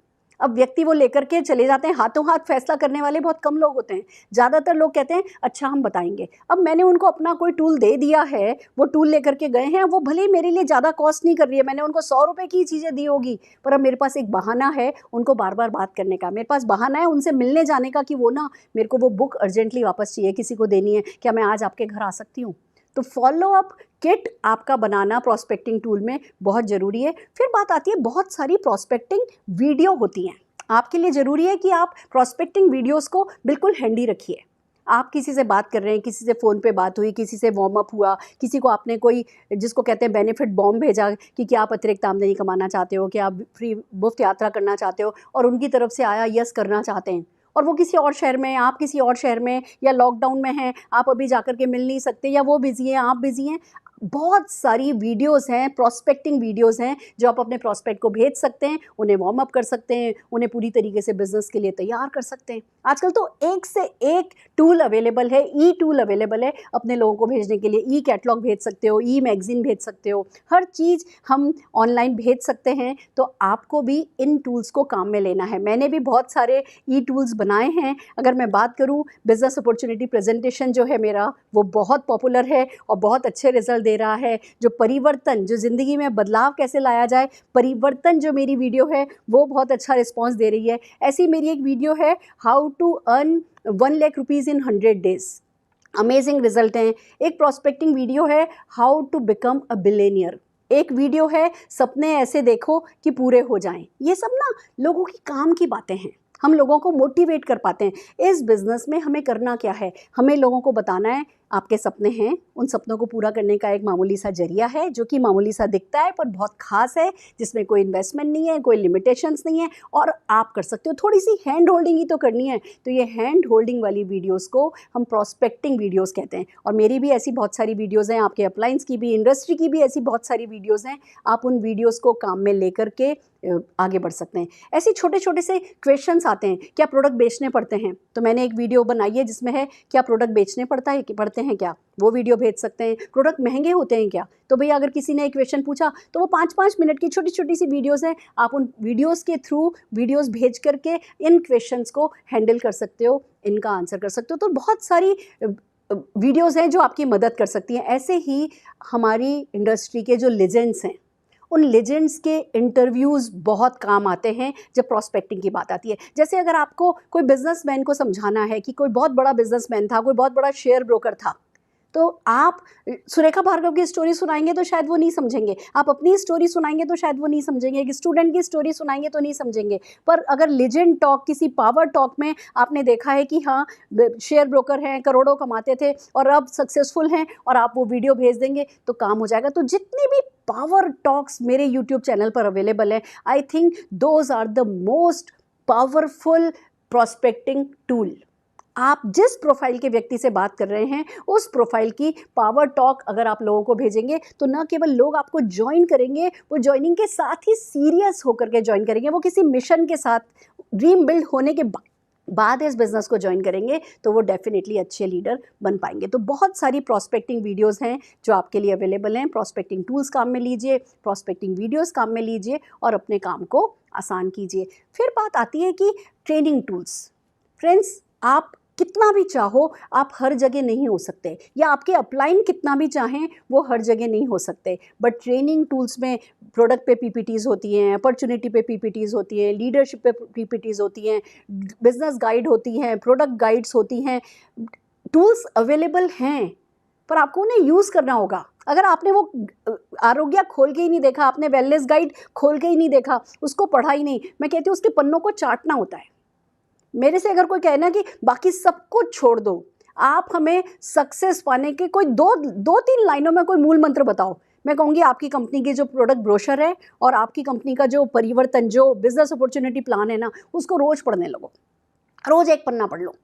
अब व्यक्ति वो लेकर के चले जाते हैं, हाथों हाथ फैसला करने वाले बहुत कम लोग होते हैं। ज़्यादातर लोग कहते हैं अच्छा हम बताएंगे। अब मैंने उनको अपना कोई टूल दे दिया है, वो टूल लेकर के गए हैं, वो भले ही मेरे लिए ज़्यादा कॉस्ट नहीं कर रही है, मैंने उनको 100 रुपये की चीज़ें दी होगी, पर अब मेरे पास एक बहाना है उनको बार बार बात करने का, मेरे पास बहाना है उनसे मिलने जाने का कि वो ना मेरे को वो बुक अर्जेंटली वापस चाहिए, किसी को देनी है, क्या मैं आज आपके घर आ सकती हूँ। तो फॉलोअप किट आपका बनाना प्रॉस्पेक्टिंग टूल में बहुत ज़रूरी है। फिर बात आती है, बहुत सारी प्रॉस्पेक्टिंग वीडियो होती हैं। आपके लिए ज़रूरी है कि आप प्रॉस्पेक्टिंग वीडियोस को बिल्कुल हैंडी रखिए। आप किसी से बात कर रहे हैं, किसी से फ़ोन पे बात हुई, किसी से वार्म अप हुआ, किसी को आपने कोई जिसको कहते हैं बेनिफिट बॉम्ब भेजा कि क्या आप अतिरिक्त आमदनी कमाना चाहते हो, क्या आप फ्री मुफ्त यात्रा करना चाहते हो, और उनकी तरफ से आया यस करना चाहते हैं, और वो किसी और शहर में, आप किसी और शहर में, या लॉकडाउन में हैं, आप अभी जाकर के मिल नहीं सकते, या वो बिज़ी हैं, आप बिज़ी हैं। बहुत सारी वीडियोस हैं, प्रॉस्पेक्टिंग वीडियोस हैं जो आप अपने प्रॉस्पेक्ट को भेज सकते हैं, उन्हें वार्म अप कर सकते हैं, उन्हें पूरी तरीके से बिजनेस के लिए तैयार कर सकते हैं। आजकल तो एक से एक टूल अवेलेबल है, ई टूल अवेलेबल है अपने लोगों को भेजने के लिए। ई कैटलॉग भेज सकते हो, ई मैगजीन भेज सकते हो, हर चीज़ हम ऑनलाइन भेज सकते हैं। तो आपको भी इन टूल्स को काम में लेना है। मैंने भी बहुत सारे ई टूल्स बनाए हैं। अगर मैं बात करूं, बिजनेस अपॉर्चुनिटी प्रेजेंटेशन जो है मेरा, वो बहुत पॉपुलर है और बहुत अच्छे रिजल्ट दे रहा है। जो परिवर्तन, जो ज़िंदगी में बदलाव कैसे लाया जाए, परिवर्तन जो मेरी वीडियो है वो बहुत अच्छा रिस्पॉन्स दे रही है। ऐसी मेरी एक वीडियो है, how to earn 1 lakh rupees in 100 days, amazing result हैं। एक प्रॉस्पेक्टिंग वीडियो है, how to become a billionaire. एक वीडियो है, सपने ऐसे देखो कि पूरे हो जाएं। ये सब ना लोगों की काम की बातें हैं, हम लोगों को मोटिवेट कर पाते हैं। इस बिज़नेस में हमें करना क्या है, हमें लोगों को बताना है आपके सपने हैं, उन सपनों को पूरा करने का एक मामूली सा जरिया है जो कि मामूली सा दिखता है पर बहुत खास है, जिसमें कोई इन्वेस्टमेंट नहीं है, कोई लिमिटेशंस नहीं है, और आप कर सकते हो। थोड़ी सी हैंड होल्डिंग ही तो करनी है। तो ये हैंड होल्डिंग वाली वीडियोस को हम प्रॉस्पेक्टिंग वीडियोस कहते हैं। और मेरी भी ऐसी बहुत सारी वीडियोज़ हैं, आपके अपलाइंस की भी, इंडस्ट्री की भी ऐसी बहुत सारी वीडियोज़ हैं। आप उन वीडियोज़ को काम में लेकर के आगे बढ़ सकते हैं। ऐसे छोटे छोटे से क्वेश्चंस आते हैं, क्या प्रोडक्ट बेचने पड़ते हैं? तो मैंने एक वीडियो बनाई है जिसमें है, क्या प्रोडक्ट बेचने पड़ते हैं क्या? वो वीडियो भेज सकते हैं। प्रोडक्ट महंगे होते हैं क्या? तो भैया अगर किसी ने एक क्वेश्चन पूछा तो वो 5-5 मिनट की छोटी छोटी सी वीडियोज़ हैं। आप उन वीडियोज़ के थ्रू वीडियोज़ भेज करके इन क्वेश्चंस को हैंडल कर सकते हो, इनका आंसर कर सकते हो। तो बहुत सारी वीडियोज़ हैं जो आपकी मदद कर सकती हैं। ऐसे ही हमारी इंडस्ट्री के जो लेजेंड्स हैं, उन लेजेंड्स के इंटरव्यूज़ बहुत काम आते हैं जब प्रॉस्पेक्टिंग की बात आती है। जैसे अगर आपको कोई बिजनेसमैन को समझाना है कि कोई बहुत बड़ा बिजनेसमैन था, कोई बहुत बड़ा शेयर ब्रोकर था, तो आप सुरेखा भार्गव की स्टोरी सुनाएंगे तो शायद वो नहीं समझेंगे, आप अपनी स्टोरी सुनाएंगे तो शायद वो नहीं समझेंगे, एक स्टूडेंट की स्टोरी सुनाएंगे तो नहीं समझेंगे। पर अगर लेजेंड टॉक, किसी पावर टॉक में आपने देखा है कि हाँ शेयर ब्रोकर हैं, करोड़ों कमाते थे और अब सक्सेसफुल हैं, और आप वो वीडियो भेज देंगे तो काम हो जाएगा। तो जितनी भी पावर टॉक्स मेरे यूट्यूब चैनल पर अवेलेबल है, I think those are the most powerful prospecting tool. आप जिस प्रोफाइल के व्यक्ति से बात कर रहे हैं, उस प्रोफाइल की पावर टॉक अगर आप लोगों को भेजेंगे तो न केवल लोग आपको ज्वाइन करेंगे, वो ज्वाइनिंग के साथ ही सीरियस होकर के ज्वाइन करेंगे, वो किसी मिशन के साथ ड्रीम बिल्ड होने के बाद इस बिज़नेस को ज्वाइन करेंगे, तो वो डेफिनेटली अच्छे लीडर बन पाएंगे। तो बहुत सारी प्रॉस्पेक्टिंग वीडियोस हैं जो आपके लिए अवेलेबल हैं। प्रॉस्पेक्टिंग टूल्स काम में लीजिए, प्रॉस्पेक्टिंग वीडियोस काम में लीजिए और अपने काम को आसान कीजिए। फिर बात आती है कि ट्रेनिंग टूल्स। फ्रेंड्स, आप कितना भी चाहो आप हर जगह नहीं हो सकते, या आपके अपलाइन कितना भी चाहें वो हर जगह नहीं हो सकते। बट ट्रेनिंग टूल्स में प्रोडक्ट पे पीपीटीज़ होती हैं, अपॉर्चुनिटी पे पीपीटीज़ होती हैं, लीडरशिप पे पीपीटीज़ होती हैं, बिजनेस गाइड होती हैं, प्रोडक्ट गाइड्स होती हैं। टूल्स अवेलेबल हैं पर आपको उन्हें यूज़ करना होगा। अगर आपने वो आरोग्य खोल के ही नहीं देखा, आपने वेलनेस गाइड खोल के ही नहीं देखा, उसको पढ़ा ही नहीं, मैं कहती हूँ उसके पन्नों को चाटना होता है। मेरे से अगर कोई कहना कि बाकी सब कुछ छोड़ दो, आप हमें सक्सेस पाने के कोई दो तीन लाइनों में कोई मूल मंत्र बताओ, मैं कहूँगी आपकी कंपनी की जो प्रोडक्ट ब्रोशर है और आपकी कंपनी का जो परिवर्तन, जो बिजनेस अपॉर्चुनिटी प्लान है ना, उसको रोज़ पढ़ने लगो। रोज़ एक पन्ना पढ़ लो,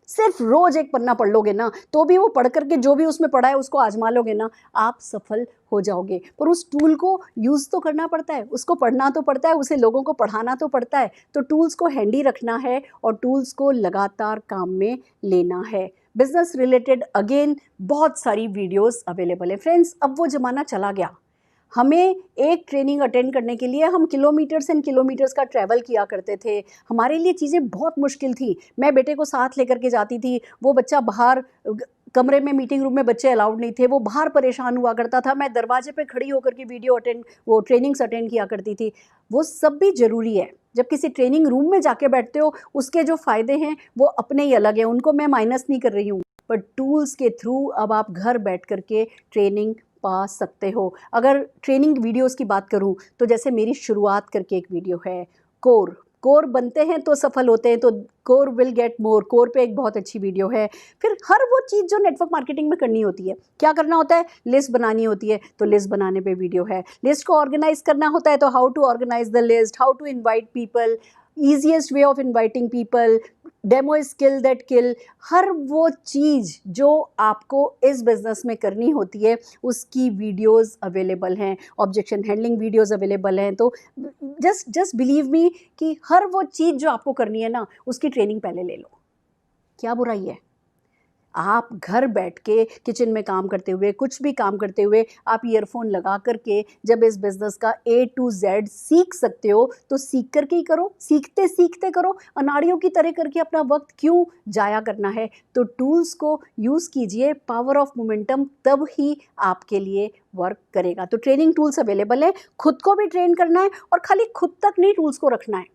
सिर्फ रोज़ एक पन्ना पढ़ लोगे ना, तो भी वो पढ़ करके जो भी उसमें पढ़ा है उसको आजमा लोगे ना, आप सफल हो जाओगे। पर उस टूल को यूज़ तो करना पड़ता है, उसको पढ़ना तो पड़ता है, उसे लोगों को पढ़ाना तो पड़ता है। तो टूल्स को हैंडी रखना है और टूल्स को लगातार काम में लेना है। बिजनेस रिलेटेड अगेन बहुत सारी वीडियोस अवेलेबल है। फ्रेंड्स, अब वो ज़माना चला गया। हमें एक ट्रेनिंग अटेंड करने के लिए हम किलोमीटर्स एंड किलोमीटर्स का ट्रैवल किया करते थे। हमारे लिए चीज़ें बहुत मुश्किल थी। मैं बेटे को साथ लेकर के जाती थी, वो बच्चा बाहर कमरे में, मीटिंग रूम में बच्चे अलाउड नहीं थे, वो बाहर परेशान हुआ करता था। मैं दरवाजे पे खड़ी होकर के वो ट्रेनिंग्स अटेंड किया करती थी। वो सब भी ज़रूरी है। जब किसी ट्रेनिंग रूम में जाके बैठते हो, उसके जो फ़ायदे हैं वो अपने ही अलग हैं, उनको मैं माइनस नहीं कर रही हूँ। पर टूल्स के थ्रू अब आप घर बैठ कर के ट्रेनिंग पा सकते हो। अगर ट्रेनिंग वीडियोस की बात करूं तो जैसे मेरी शुरुआत करके एक वीडियो है, कोर बनते हैं तो सफल होते हैं, तो core will get more, core पे एक बहुत अच्छी वीडियो है। फिर हर वो चीज़ जो नेटवर्क मार्केटिंग में करनी होती है, क्या करना होता है, लिस्ट बनानी होती है, तो लिस्ट बनाने पे वीडियो है। लिस्ट को ऑर्गेनाइज करना होता है तो how to organize the list, how to invite people, easiest way of inviting people, demo skill that kill. हर वो चीज़ जो आपको इस बिज़नेस में करनी होती है उसकी वीडियोस अवेलेबल हैं, ऑब्जेक्शन हैंडलिंग वीडियोस अवेलेबल हैं। तो जस्ट बिलीव मी कि हर वो चीज़ जो आपको करनी है ना, उसकी ट्रेनिंग पहले ले लो। क्या बुराई है? आप घर बैठ के किचन में काम करते हुए, कुछ भी काम करते हुए आप ईयरफोन लगा करके जब इस बिज़नेस का A to Z सीख सकते हो तो सीख करके ही करो, सीखते सीखते करो। अनाड़ियों की तरह करके अपना वक्त क्यों जाया करना है? तो टूल्स को यूज़ कीजिए, पावर ऑफ मोमेंटम तब ही आपके लिए वर्क करेगा। तो ट्रेनिंग टूल्स अवेलेबल है, खुद को भी ट्रेन करना है और खाली खुद तक नहीं टूल्स को रखना है,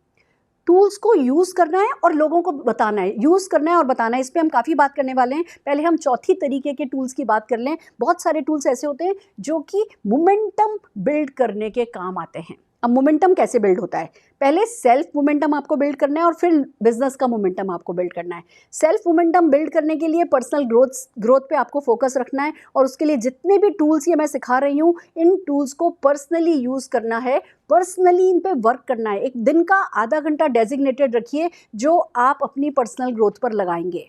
टूल्स को यूज़ करना है और लोगों को बताना है। यूज़ करना है और बताना है, इस पे हम काफ़ी बात करने वाले हैं। पहले हम चौथी तरीके के टूल्स की बात कर लें। बहुत सारे टूल्स ऐसे होते हैं जो कि मोमेंटम बिल्ड करने के काम आते हैं। अब मोमेंटम कैसे बिल्ड होता है? पहले सेल्फ मोमेंटम आपको बिल्ड करना है और फिर बिजनेस का मोमेंटम आपको बिल्ड करना है। सेल्फ मोमेंटम बिल्ड करने के लिए पर्सनल ग्रोथ पे आपको फोकस रखना है और उसके लिए जितने भी टूल्स ये मैं सिखा रही हूँ, इन टूल्स को पर्सनली यूज़ करना है, पर्सनली इन पे वर्क करना है। एक दिन का आधा घंटा डेजिग्नेटेड रखिए जो आप अपनी पर्सनल ग्रोथ पर लगाएंगे।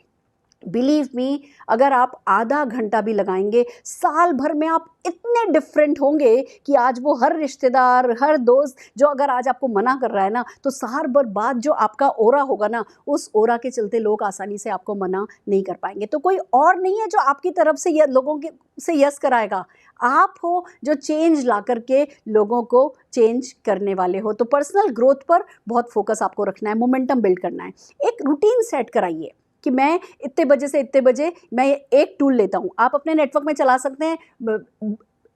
बिलीव मी, अगर आप आधा घंटा भी लगाएंगे, साल भर में आप इतने डिफरेंट होंगे कि आज वो हर रिश्तेदार, हर दोस्त जो अगर आज आपको मना कर रहा है ना, तो साल भर बाद जो आपका ओरा होगा ना, उस ओरा के चलते लोग आसानी से आपको मना नहीं कर पाएंगे। तो कोई और नहीं है जो आपकी तरफ से लोगों के से यस कराएगा, आप हो जो चेंज ला करके लोगों को चेंज करने वाले हो। तो पर्सनल ग्रोथ पर बहुत फोकस आपको रखना है, मोमेंटम बिल्ड करना है। एक रूटीन सेट कराइए कि मैं इतने बजे से इतने बजे मैं एक टूल लेता हूँ। आप अपने नेटवर्क में चला सकते हैं,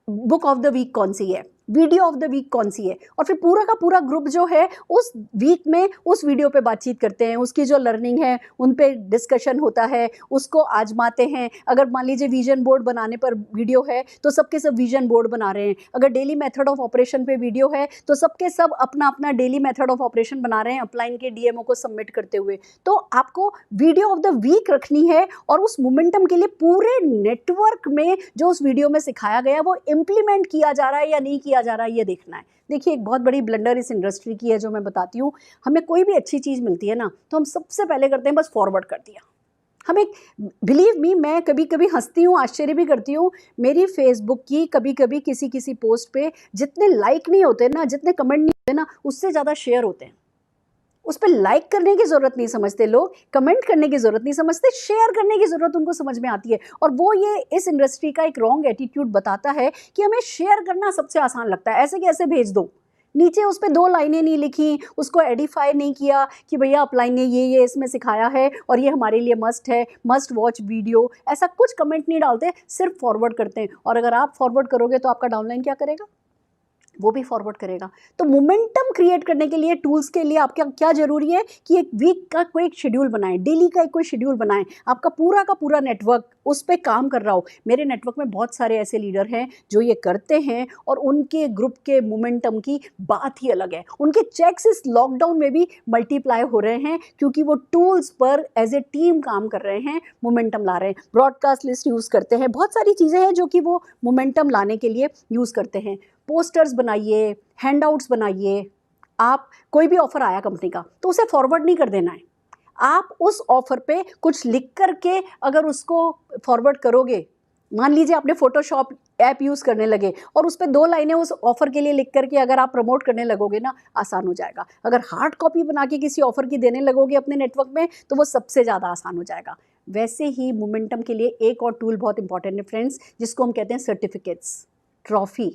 बुक ऑफ द वीक कौन सी है, वीडियो ऑफ द वीक कौन सी है, और फिर पूरा का पूरा ग्रुप जो है उस वीक में उस वीडियो पे बातचीत करते हैं, उसकी जो लर्निंग है उन पे डिस्कशन होता है, उसको आजमाते हैं। अगर मान लीजिए विजन बोर्ड बनाने पर वीडियो है तो सबके सब विजन बोर्ड बना रहे हैं। अगर डेली मेथड ऑफ ऑपरेशन पे वीडियो है तो सबके सब अपना अपना डेली मेथड ऑफ ऑपरेशन बना रहे हैं अपलाइन के डीएमओ को सबमिट करते हुए। तो आपको वीडियो ऑफ द वीक रखनी है और उस मोमेंटम के लिए पूरे नेटवर्क में जो उस वीडियो में सिखाया गया वो इम्प्लीमेंट किया जा रहा है या नहीं किया जा रहा है, ये देखना है। देखिए, एक बहुत बड़ी ब्लंडर इस इंडस्ट्री की है जो मैं बताती हूँ। हमें कोई भी अच्छी चीज़ मिलती है ना तो हम सबसे पहले करते हैं बस फॉरवर्ड कर दिया। हमें, बिलीव मी, मैं कभी कभी हंसती हूँ, आश्चर्य भी करती हूँ। मेरी फेसबुक की कभी कभी किसी पोस्ट पे जितने लाइक नहीं होते ना, जितने कमेंट नहीं होते ना, उससे ज़्यादा शेयर होते हैं। उस पर लाइक करने की ज़रूरत नहीं समझते लोग, कमेंट करने की ज़रूरत नहीं समझते, शेयर करने की ज़रूरत उनको समझ में आती है। और वो ये इस इंडस्ट्री का एक रॉन्ग एटीट्यूड बताता है कि हमें शेयर करना सबसे आसान लगता है, ऐसे कि ऐसे भेज दो। नीचे उस पर 2 लाइनें नहीं लिखी, उसको एडिफाई नहीं किया कि भैया अपलाइन ने ये इसमें सिखाया है और ये हमारे लिए मस्ट है, मस्ट वॉच वीडियो, ऐसा कुछ कमेंट नहीं डालते, सिर्फ फॉरवर्ड करते हैं। और अगर आप फॉरवर्ड करोगे तो आपका डाउनलाइन क्या करेगा? वो भी फॉरवर्ड करेगा। तो मोमेंटम क्रिएट करने के लिए टूल्स के लिए आपका क्या ज़रूरी है कि एक वीक का कोई एक शेड्यूल बनाएं, डेली का एक कोई शेड्यूल बनाएं, आपका पूरा का पूरा नेटवर्क उस पे काम कर रहा हो। मेरे नेटवर्क में बहुत सारे ऐसे लीडर हैं जो ये करते हैं और उनके ग्रुप के मोमेंटम की बात ही अलग है। उनके चेक्स इस लॉकडाउन में भी मल्टीप्लाई हो रहे हैं क्योंकि वो टूल्स पर एज ए टीम काम कर रहे हैं, मोमेंटम ला रहे हैं, ब्रॉडकास्ट लिस्ट यूज़ करते हैं, बहुत सारी चीज़ें हैं जो कि वो मोमेंटम लाने के लिए यूज़ करते हैं। पोस्टर्स बनाइए, हैंडआउट्स बनाइए। आप कोई भी ऑफ़र आया कंपनी का तो उसे फॉरवर्ड नहीं कर देना है। आप उस ऑफ़र पे कुछ लिख कर के अगर उसको फॉरवर्ड करोगे, मान लीजिए आपने फ़ोटोशॉप ऐप यूज़ करने लगे और उस पे 2 लाइनें उस ऑफ़र के लिए लिख कर के अगर आप प्रमोट करने लगोगे ना, आसान हो जाएगा। अगर हार्ड कॉपी बना के किसी ऑफ़र की देने लगोगे अपने नेटवर्क में तो वो सबसे ज़्यादा आसान हो जाएगा। वैसे ही मोमेंटम के लिए एक और टूल बहुत इंपॉर्टेंट है फ्रेंड्स, जिसको हम कहते हैं certificates, trophy,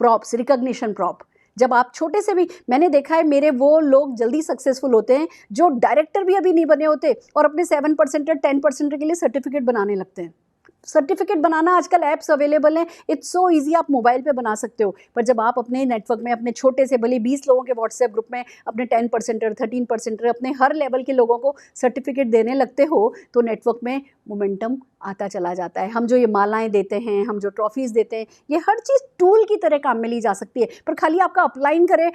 props, recognition prop. जब आप छोटे से भी, मैंने देखा है मेरे वो लोग जल्दी सक्सेसफुल होते हैं जो डायरेक्टर भी अभी नहीं बने होते और अपने 7% 10% के लिए सर्टिफिकेट बनाने लगते हैं। सर्टिफिकेट बनाना आजकल ऐप्स अवेलेबल हैं, इट्स सो ईजी, आप मोबाइल पे बना सकते हो। पर जब आप अपने नेटवर्क में अपने छोटे से भले 20 लोगों के व्हाट्सएप ग्रुप में अपने 10% 13% अपने हर लेवल के लोगों को सर्टिफिकेट देने लगते हो तो नेटवर्क में मोमेंटम आता चला जाता है। हम जो ये मालाएं देते हैं, हम जो ट्रॉफीज़ देते हैं, ये हर चीज़ टूल की तरह काम में ली जा सकती है। पर खाली आपका अपलाइन करें,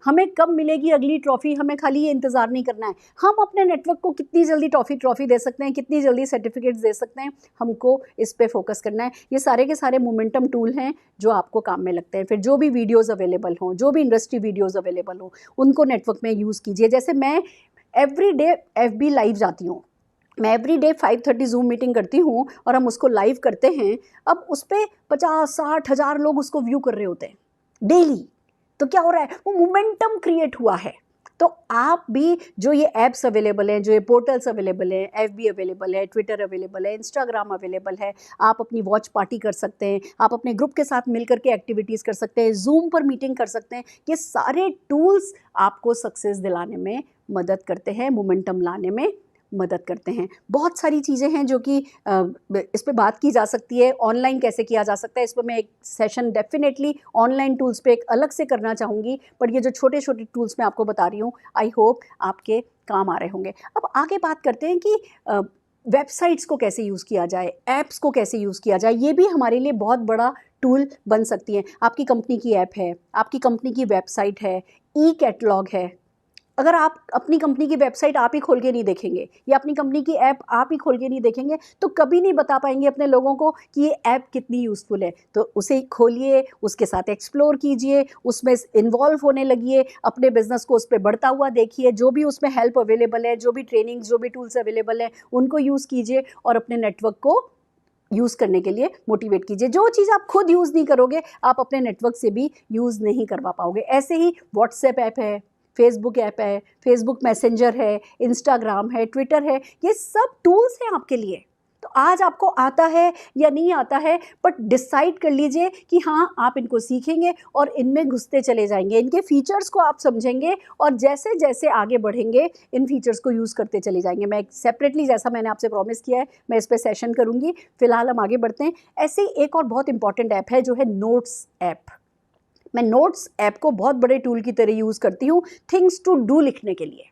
हमें कब मिलेगी अगली ट्रॉफ़ी, हमें खाली ये इंतज़ार नहीं करना है। हम अपने नेटवर्क को कितनी जल्दी ट्रॉफ़ी दे सकते हैं, कितनी जल्दी सर्टिफिकेट्स दे सकते हैं, हमको इस पे फोकस करना है। ये सारे के सारे मोमेंटम टूल हैं जो आपको काम में लगते हैं। फिर जो भी वीडियोज़ अवेलेबल हों, जो भी इंडस्ट्री वीडियोज़ अवेलेबल हों, उनको नेटवर्क में यूज़ कीजिए। जैसे मैं एवरी डे FB लाइव जाती हूँ, मैं एवरी डे 5:30 ज़ूम मीटिंग करती हूँ और हम उसको लाइव करते हैं। अब उस पर 50-60 हज़ार लोग उसको व्यू कर रहे होते हैं डेली। तो क्या हो रहा है, वो मोमेंटम क्रिएट हुआ है। तो आप भी जो ये ऐप्स अवेलेबल हैं, जो ये पोर्टल्स अवेलेबल हैं, FB अवेलेबल है, ट्विटर अवेलेबल है, इंस्टाग्राम अवेलेबल है, आप अपनी वॉच पार्टी कर सकते हैं, आप अपने ग्रुप के साथ मिल करके एक्टिविटीज़ कर सकते हैं, जूम पर मीटिंग कर सकते हैं। ये सारे टूल्स आपको सक्सेस दिलाने में मदद करते हैं, मोमेंटम लाने में मदद करते हैं। बहुत सारी चीज़ें हैं जो कि इस पे बात की जा सकती है, ऑनलाइन कैसे किया जा सकता है, इस पर मैं एक सेशन डेफिनेटली ऑनलाइन टूल्स पे एक अलग से करना चाहूँगी। पर ये जो छोटे छोटे टूल्स मैं आपको बता रही हूँ, आई होप आपके काम आ रहे होंगे। अब आगे बात करते हैं कि वेबसाइट्स को कैसे यूज़ किया जाए, ऐप्स को कैसे यूज़ किया जाए। ये भी हमारे लिए बहुत बड़ा टूल बन सकती हैं। आपकी कंपनी की ऐप है, आपकी कंपनी की वेबसाइट है, ई-कैटलॉग है। अगर आप अपनी कंपनी की वेबसाइट आप ही खोल के नहीं देखेंगे या अपनी कंपनी की ऐप आप ही खोल के नहीं देखेंगे तो कभी नहीं बता पाएंगे अपने लोगों को कि ये ऐप कितनी यूज़फुल है। तो उसे खोलिए, उसके साथ एक्सप्लोर कीजिए, उसमें इन्वॉल्व होने लगिए, अपने बिजनेस को उस पर बढ़ता हुआ देखिए, जो भी उसमें हेल्प अवेलेबल है, जो भी ट्रेनिंग्स, जो भी टूल्स अवेलेबल है, उनको यूज़ कीजिए और अपने नेटवर्क को यूज़ करने के लिए मोटिवेट कीजिए। जो चीज़ आप खुद यूज़ नहीं करोगे, आप अपने नेटवर्क से भी यूज़ नहीं करवा पाओगे। ऐसे ही व्हाट्सएप ऐप है, फेसबुक ऐप है, फेसबुक मैसेंजर है, इंस्टाग्राम है, ट्विटर है, ये सब टूल्स हैं आपके लिए। तो आज आपको आता है या नहीं आता है, बट डिसाइड कर लीजिए कि हाँ, आप इनको सीखेंगे और इनमें घुसते चले जाएंगे, इनके फीचर्स को आप समझेंगे और जैसे जैसे आगे बढ़ेंगे इन फीचर्स को यूज़ करते चले जाएंगे। मैं सेपरेटली, जैसा मैंने आपसे प्रॉमिस किया है, मैं इस पर सेशन करूँगी। फिलहाल हम आगे बढ़ते हैं। ऐसे ही एक और बहुत इंपॉर्टेंट ऐप है जो है नोट्स ऐप। मैं नोट्स ऐप को बहुत बड़े टूल की तरह यूज़ करती हूँ थिंग्स टू डू लिखने के लिए।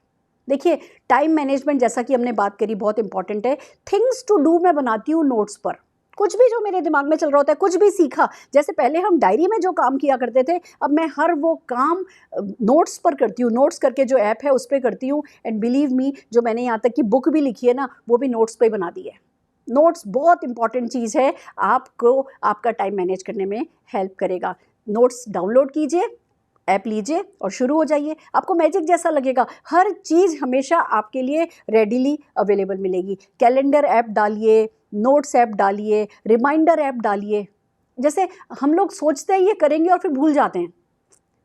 देखिए, टाइम मैनेजमेंट जैसा कि हमने बात करी बहुत इंपॉर्टेंट है। थिंग्स टू डू मैं बनाती हूँ नोट्स पर। कुछ भी जो मेरे दिमाग में चल रहा होता है, कुछ भी सीखा, जैसे पहले हम डायरी में जो काम किया करते थे, अब मैं हर वो काम नोट्स पर करती हूँ। नोट्स करके जो ऐप है उस पर करती हूँ। एंड बिलीव मी, जो मैंने यहाँ तक कि बुक भी लिखी है ना, वो भी नोट्स पर बना दी है। नोट्स बहुत इंपॉर्टेंट चीज़ है, आपको आपका टाइम मैनेज करने में हेल्प करेगा। नोट्स डाउनलोड कीजिए, ऐप लीजिए और शुरू हो जाइए। आपको मैजिक जैसा लगेगा, हर चीज़ हमेशा आपके लिए रेडीली अवेलेबल मिलेगी। कैलेंडर ऐप डालिए, नोट्स ऐप डालिए, रिमाइंडर ऐप डालिए। जैसे हम लोग सोचते हैं ये करेंगे और फिर भूल जाते हैं।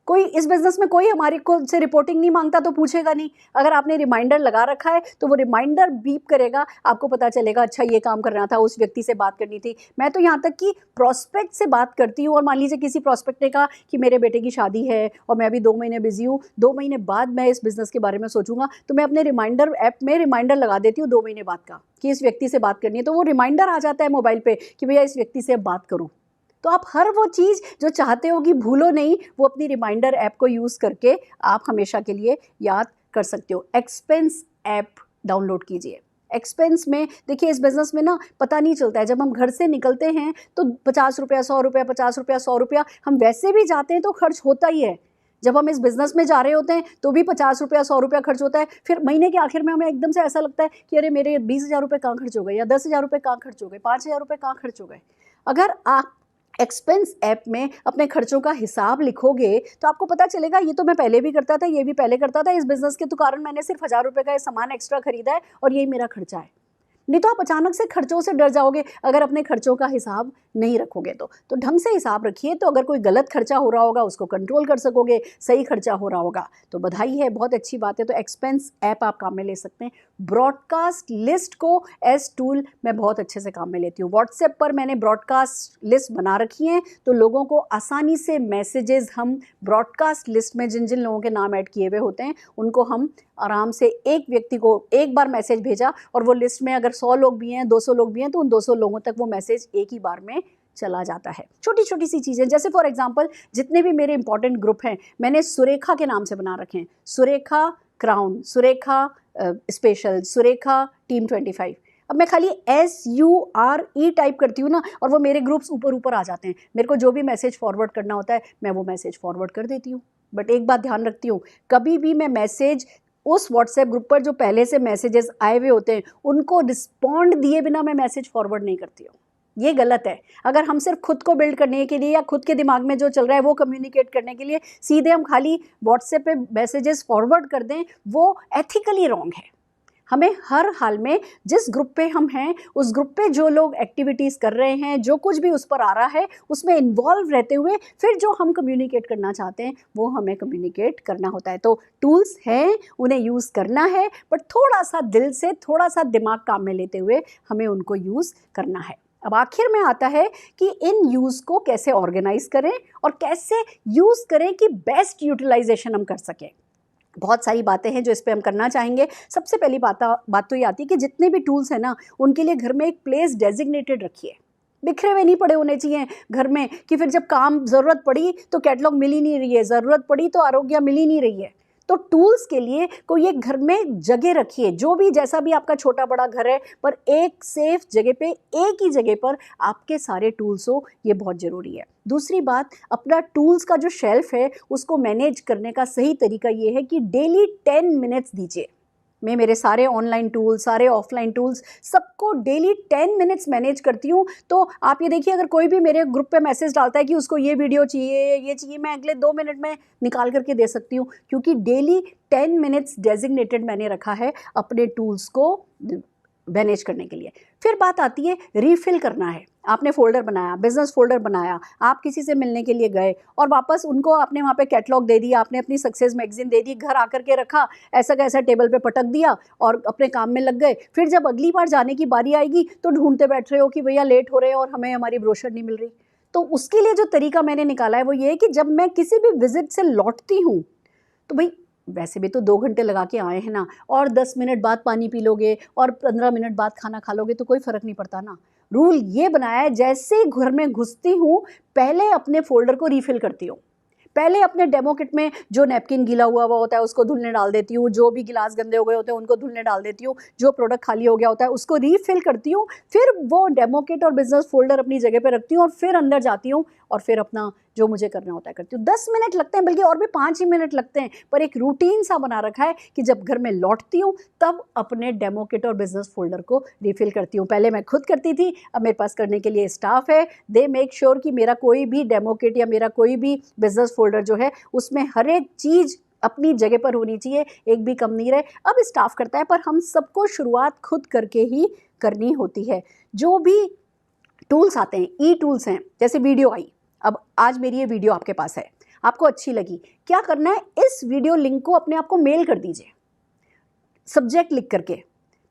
कोई इस बिज़नेस में कोई हमारे को से रिपोर्टिंग नहीं मांगता तो पूछेगा नहीं। अगर आपने रिमाइंडर लगा रखा है तो वो रिमाइंडर बीप करेगा, आपको पता चलेगा अच्छा ये काम करना था, उस व्यक्ति से बात करनी थी। मैं तो यहाँ तक कि प्रॉस्पेक्ट से बात करती हूँ और मान लीजिए किसी प्रॉस्पेक्ट ने कहा कि मेरे बेटे की शादी है और मैं अभी 2 महीने बिजी हूँ, 2 महीने बाद मैं इस बिज़नेस के बारे में सोचूंगा, तो मैं अपने रिमाइंडर ऐप में रिमाइंडर लगा देती हूँ 2 महीने बाद का कि इस व्यक्ति से बात करनी है। तो वो रिमाइंडर आ जाता है मोबाइल पर कि भैया इस व्यक्ति से बात करूँ। तो आप हर वो चीज़ जो चाहते हो कि भूलो नहीं, वो अपनी रिमाइंडर ऐप को यूज़ करके आप हमेशा के लिए याद कर सकते हो। एक्सपेंस ऐप डाउनलोड कीजिए। एक्सपेंस में देखिए, इस बिज़नेस में ना पता नहीं चलता है, जब हम घर से निकलते हैं तो 50 रुपया, 100 रुपया, 50 रुपया, 100 रुपया हम वैसे भी जाते हैं तो खर्च होता ही है। जब हम इस बिज़नेस में जा रहे होते हैं तो भी 50 रुपया, 100 रुपया खर्च होता है। फिर महीने के आखिर में हमें एकदम से ऐसा लगता है कि अरे मेरे 20,000 रुपये कहाँ खर्च हो गए, या 10,000 रुपये कहाँ खर्च हो गए, 5,000 रुपये कहाँ खर्च हो गए। अगर आप एक्सपेंस ऐप में अपने खर्चों का हिसाब लिखोगे तो आपको पता चलेगा, ये तो मैं पहले भी करता था, ये भी पहले करता था, इस बिज़नेस के तो कारण मैंने सिर्फ 1,000 रुपये का ये सामान एक्स्ट्रा खरीदा है और यही मेरा खर्चा है। नहीं तो आप अचानक से खर्चों से डर जाओगे अगर अपने खर्चों का हिसाब नहीं रखोगे तो ढंग से हिसाब रखिए, तो अगर कोई गलत खर्चा हो रहा होगा उसको कंट्रोल कर सकोगे, सही खर्चा हो रहा होगा तो बधाई है, बहुत अच्छी बात है। तो एक्सपेंस ऐप आप काम में ले सकते हैं। ब्रॉडकास्ट लिस्ट को एज टूल मैं बहुत अच्छे से काम में लेती हूँ। व्हाट्सएप पर मैंने ब्रॉडकास्ट लिस्ट बना रखी है, तो लोगों को आसानी से मैसेजेस हम ब्रॉडकास्ट लिस्ट में जिन जिन लोगों के नाम ऐड किए हुए होते हैं उनको हम आराम से, एक व्यक्ति को एक बार मैसेज भेजा और वो लिस्ट में अगर 100 लोग भी हैं, 200 लोग भी हैं, तो उन 200 लोगों तक वो मैसेज एक ही बार में चला जाता है। छोटी छोटी सी चीज़ें, जैसे फॉर एग्जांपल जितने भी मेरे इंपॉर्टेंट ग्रुप हैं मैंने सुरेखा के नाम से बना रखे हैं। Surekha crown, Surekha special, Surekha team 25। अब मैं खाली SURE टाइप करती हूँ ना और वो मेरे ग्रुप्स ऊपर ऊपर आ जाते हैं। मेरे को जो भी मैसेज फॉरवर्ड करना होता है मैं वो मैसेज फॉरवर्ड कर देती हूँ। बट एक बात ध्यान रखती हूँ, कभी भी मैं मैसेज उस व्हाट्सएप ग्रुप पर जो पहले से मैसेजेस आए हुए होते हैं उनको रिस्पॉन्ड दिए बिना मैं मैसेज फॉरवर्ड नहीं करती हूँ। ये गलत है। अगर हम सिर्फ खुद को बिल्ड करने के लिए या खुद के दिमाग में जो चल रहा है वो कम्युनिकेट करने के लिए सीधे हम खाली व्हाट्सएप पे मैसेजेस फॉरवर्ड कर दें, वो एथिकली रॉन्ग है। हमें हर हाल में जिस ग्रुप पे हम हैं उस ग्रुप पे जो लोग एक्टिविटीज़ कर रहे हैं, जो कुछ भी उस पर आ रहा है उसमें इन्वॉल्व रहते हुए फिर जो हम कम्युनिकेट करना चाहते हैं वो हमें कम्युनिकेट करना होता है। तो टूल्स हैं, उन्हें यूज़ करना है, बट थोड़ा सा दिल से, थोड़ा सा दिमाग काम में लेते हुए हमें उनको यूज़ करना है। अब आखिर में आता है कि इन यूज़ को कैसे ऑर्गेनाइज करें और कैसे यूज़ करें कि बेस्ट यूटिलाइजेशन हम कर सकें। बहुत सारी बातें हैं जो इस पे हम करना चाहेंगे। सबसे पहली बात तो ये आती है कि जितने भी टूल्स हैं ना उनके लिए घर में एक प्लेस डेजिग्नेटेड रखिए। बिखरे हुए नहीं पड़े होने चाहिए घर में कि फिर जब काम ज़रूरत पड़ी तो कैटलॉग मिल ही नहीं रही है, ज़रूरत पड़ी तो आरोग्य मिल ही नहीं रही है। तो टूल्स के लिए कोई एक घर में जगह रखिए, जो भी जैसा भी आपका छोटा बड़ा घर है, पर एक सेफ जगह पे, एक ही जगह पर आपके सारे टूल्स हो, ये बहुत ज़रूरी है। दूसरी बात, अपना टूल्स का जो शेल्फ है उसको मैनेज करने का सही तरीका ये है कि डेली 10 मिनट्स दीजिए। मैं मेरे सारे ऑनलाइन टूल्स, सारे ऑफलाइन टूल्स, सबको डेली 10 मिनट्स मैनेज करती हूँ। तो आप ये देखिए, अगर कोई भी मेरे ग्रुप पे मैसेज डालता है कि उसको ये वीडियो चाहिए, ये चाहिए, मैं अगले 2 मिनट में निकाल करके दे सकती हूँ, क्योंकि डेली 10 मिनट्स डेजिग्नेटेड मैंने रखा है अपने टूल्स को मैनेज करने के लिए। फिर बात आती है रीफिल करना है। आपने फ़ोल्डर बनाया, बिज़नेस फ़ोल्डर बनाया, आप किसी से मिलने के लिए गए और वापस उनको आपने वहाँ पे कैटलॉग दे दिया, आपने अपनी सक्सेस मैगज़ीन दे दी, घर आकर के रखा, ऐसा का ऐसा टेबल पे पटक दिया और अपने काम में लग गए। फिर जब अगली बार जाने की बारी आएगी तो ढूंढते बैठ रहे हो कि भैया लेट हो रहे हैं और हमें हमारी ब्रोशर नहीं मिल रही। तो उसके लिए जो तरीका मैंने निकाला है वो ये है कि जब मैं किसी भी विजिट से लौटती हूँ तो भाई वैसे भी तो 2 घंटे लगा के आए हैं ना, और 10 मिनट बाद पानी पी लोगे और 15 मिनट बाद खाना खा लोगे तो कोई फ़र्क नहीं पड़ता ना। रूल ये बनाया है, जैसे ही घर में घुसती हूँ पहले अपने फ़ोल्डर को रीफ़िल करती हूँ। पहले अपने डेमो किट में जो नैपकिन गीला हुआ होता है उसको धुलने डाल देती हूँ, जो भी गिलास गंदे हो गए होते हैं उनको धुलने डाल देती हूँ, जो प्रोडक्ट खाली हो गया होता है उसको रीफ़िल करती हूँ, फिर वो डेमो किट और बिज़नेस फ़ोल्डर अपनी जगह पे रखती हूँ और फिर अंदर जाती हूँ और फिर अपना जो मुझे करना होता है करती हूँ। 10 मिनट लगते हैं, बल्कि और भी 5 ही मिनट लगते हैं, पर एक रूटीन सा बना रखा है कि जब घर में लौटती हूँ तब अपने डेमो किट और बिज़नेस फ़ोल्डर को रीफ़िल करती हूँ। पहले मैं खुद करती थी, अब मेरे पास करने के लिए स्टाफ है। दे मेक श्योर कि मेरा कोई भी डेमो किट या मेरा कोई भी बिज़नेस फ़ोल्डर जो है उसमें हर एक चीज़ अपनी जगह पर होनी चाहिए, एक भी कम नहीं रहे। अब स्टाफ करता है, पर हम सबको शुरुआत खुद करके ही करनी होती है। जो भी टूल्स आते हैं, ई टूल्स हैं, जैसे वीडियो आई, अब आज मेरी ये वीडियो आपके पास है, आपको अच्छी लगी, क्या करना है, इस वीडियो लिंक को अपने आप को मेल कर दीजिए सब्जेक्ट लिख करके।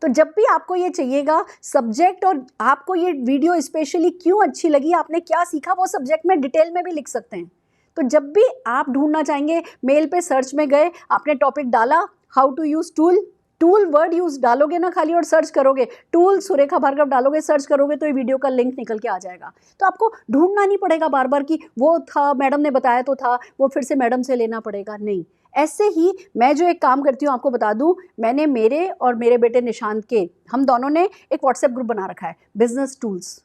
तो जब भी आपको ये चाहिएगा सब्जेक्ट और आपको ये वीडियो स्पेशली क्यों अच्छी लगी, आपने क्या सीखा, वो सब्जेक्ट में डिटेल में भी लिख सकते हैं। तो जब भी आप ढूंढना चाहेंगे, मेल पे सर्च में गए, आपने टॉपिक डाला how to use tool, tool word use डालोगे ना खाली और सर्च करोगे, टूल सुरेखा भार्गव डालोगे, सर्च करोगे तो ये वीडियो का लिंक निकल के आ जाएगा। तो आपको ढूंढना नहीं पड़ेगा बार बार कि वो था, मैडम ने बताया तो था, वो फिर से मैडम से लेना पड़ेगा, नहीं। ऐसे ही मैं जो एक काम करती हूँ आपको बता दूँ, मैंने मेरे और मेरे बेटे निशांत के, हम दोनों ने एक व्हाट्सएप ग्रुप बना रखा है, बिजनेस टूल्स।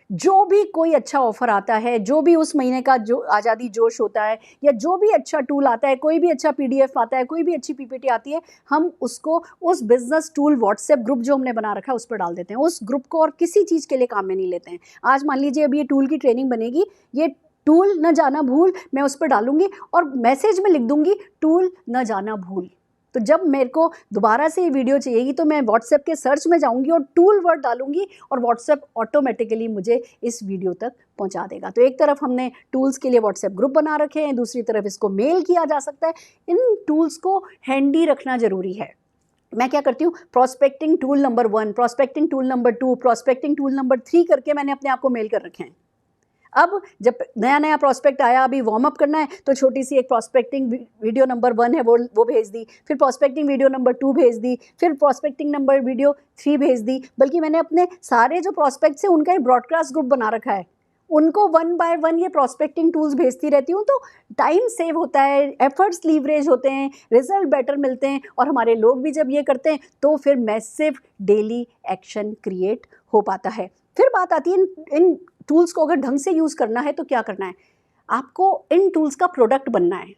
जो भी कोई अच्छा ऑफर आता है, जो भी उस महीने का जो आज़ादी जोश होता है, या जो भी अच्छा टूल आता है, कोई भी अच्छा पीडीएफ आता है, कोई भी अच्छी पीपीटी आती है, हम उसको उस बिजनेस टूल व्हाट्सएप ग्रुप जो हमने बना रखा है उस पर डाल देते हैं। उस ग्रुप को और किसी चीज़ के लिए काम में नहीं लेते हैं। आज मान लीजिए अभी ये टूल की ट्रेनिंग बनेगी, ये टूल न जाना भूल मैं उस पर डालूंगी और मैसेज में लिख दूंगी टूल न जाना भूल। तो जब मेरे को दोबारा से ये वीडियो चाहिएगी तो मैं व्हाट्सएप के सर्च में जाऊंगी और टूल वर्ड डालूंगी और व्हाट्सएप ऑटोमेटिकली मुझे इस वीडियो तक पहुंचा देगा। तो एक तरफ हमने टूल्स के लिए व्हाट्सएप ग्रुप बना रखे हैं, दूसरी तरफ इसको मेल किया जा सकता है। इन टूल्स को हैंडी रखना जरूरी है। मैं क्या करती हूँ, prospecting tool number 1, prospecting tool number 2, prospecting tool number 3 करके मैंने अपने आप को मेल कर रखे हैं। अब जब नया नया प्रोस्पेक्ट आया, अभी वार्म अप करना है, तो छोटी सी एक प्रोस्पेक्टिंग वीडियो नंबर 1 है वो भेज दी, फिर प्रोस्पेक्टिंग वीडियो नंबर 2 भेज दी, फिर प्रोस्पेक्टिंग नंबर वीडियो 3 भेज दी। बल्कि मैंने अपने सारे जो प्रोस्पेक्ट्स हैं उनका एक ब्रॉडकास्ट ग्रुप बना रखा है, उनको 1 बाय 1 ये प्रोस्पेक्टिंग टूल्स भेजती रहती हूँ। तो टाइम सेव होता है, एफर्ट्स लीवरेज होते हैं, रिजल्ट बेटर मिलते हैं, और हमारे लोग भी जब ये करते हैं तो फिर मैसिव डेली एक्शन क्रिएट हो पाता है। फिर बात आती है इन टूल्स को अगर ढंग से यूज़ करना है तो क्या करना है, आपको इन टूल्स का प्रोडक्ट बनना है।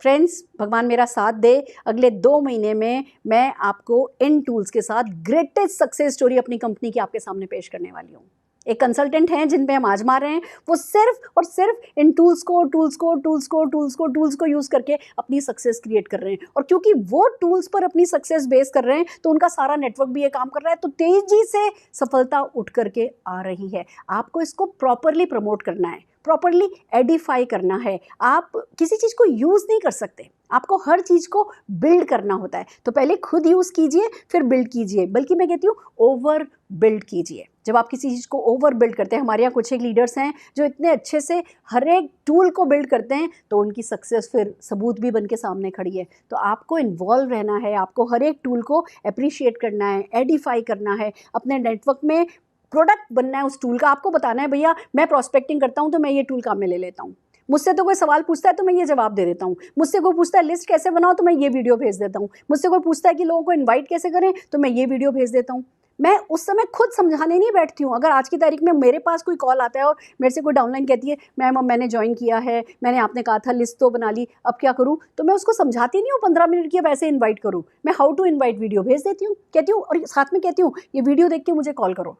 फ्रेंड्स, भगवान मेरा साथ दे, अगले 2 महीने में मैं आपको इन टूल्स के साथ ग्रेटेस्ट सक्सेस स्टोरी अपनी कंपनी की आपके सामने पेश करने वाली हूँ। एक कंसल्टेंट हैं जिन पे हम आजमा रहे हैं, वो सिर्फ और सिर्फ इन टूल्स को यूज़ करके अपनी सक्सेस क्रिएट कर रहे हैं। और क्योंकि वो टूल्स पर अपनी सक्सेस बेस कर रहे हैं तो उनका सारा नेटवर्क भी ये काम कर रहा है, तो तेजी से सफलता उठ करके आ रही है। आपको इसको प्रॉपरली प्रमोट करना है, प्रॉपरली एडिफाई करना है। आप किसी चीज़ को यूज़ नहीं कर सकते, आपको हर चीज़ को बिल्ड करना होता है। तो पहले खुद यूज़ कीजिए, फिर बिल्ड कीजिए, बल्कि मैं कहती हूँ ओवर बिल्ड कीजिए। जब आप किसी चीज़ को ओवर बिल्ड करते हैं, हमारे यहाँ कुछ एक लीडर्स हैं जो इतने अच्छे से हर एक टूल को बिल्ड करते हैं, तो उनकी सक्सेस फिर सबूत भी बन के सामने खड़ी है। तो आपको इन्वॉल्व रहना है, आपको हर एक टूल को अप्रिशिएट करना है, एडिफाई करना है, अपने नेटवर्क में प्रोडक्ट बनना है उस टूल का। आपको बताना है भैया मैं प्रोस्पेक्टिंग करता हूँ तो मैं ये टूल काम में ले लेता हूँ, मुझसे तो कोई सवाल पूछता है तो मैं ये जवाब दे देता हूँ, मुझसे कोई पूछता है लिस्ट कैसे बनाओ तो मैं ये वीडियो भेज देता हूँ, मुझसे कोई पूछता है कि लोगों को इनवाइट कैसे करें तो मैं ये वीडियो भेज देता हूँ। मैं उस समय खुद समझाने नहीं बैठती हूँ। अगर आज की तारीख में मेरे पास कोई कॉल आता है और मेरे से कोई डाउनलाइन कहती है मैम मैंने ज्वाइन किया है, मैंने आपने कहा था लिस्ट तो बना ली, अब क्या करूँ, तो मैं उसको समझाती नहीं हूँ 15 मिनट की अब ऐसे इन्वाइट करूँ। मैं हाउ टू इन्वाइट वीडियो भेज देती हूँ, कहती हूँ, और साथ में कहती हूँ ये वीडियो देख के मुझे कॉल करो।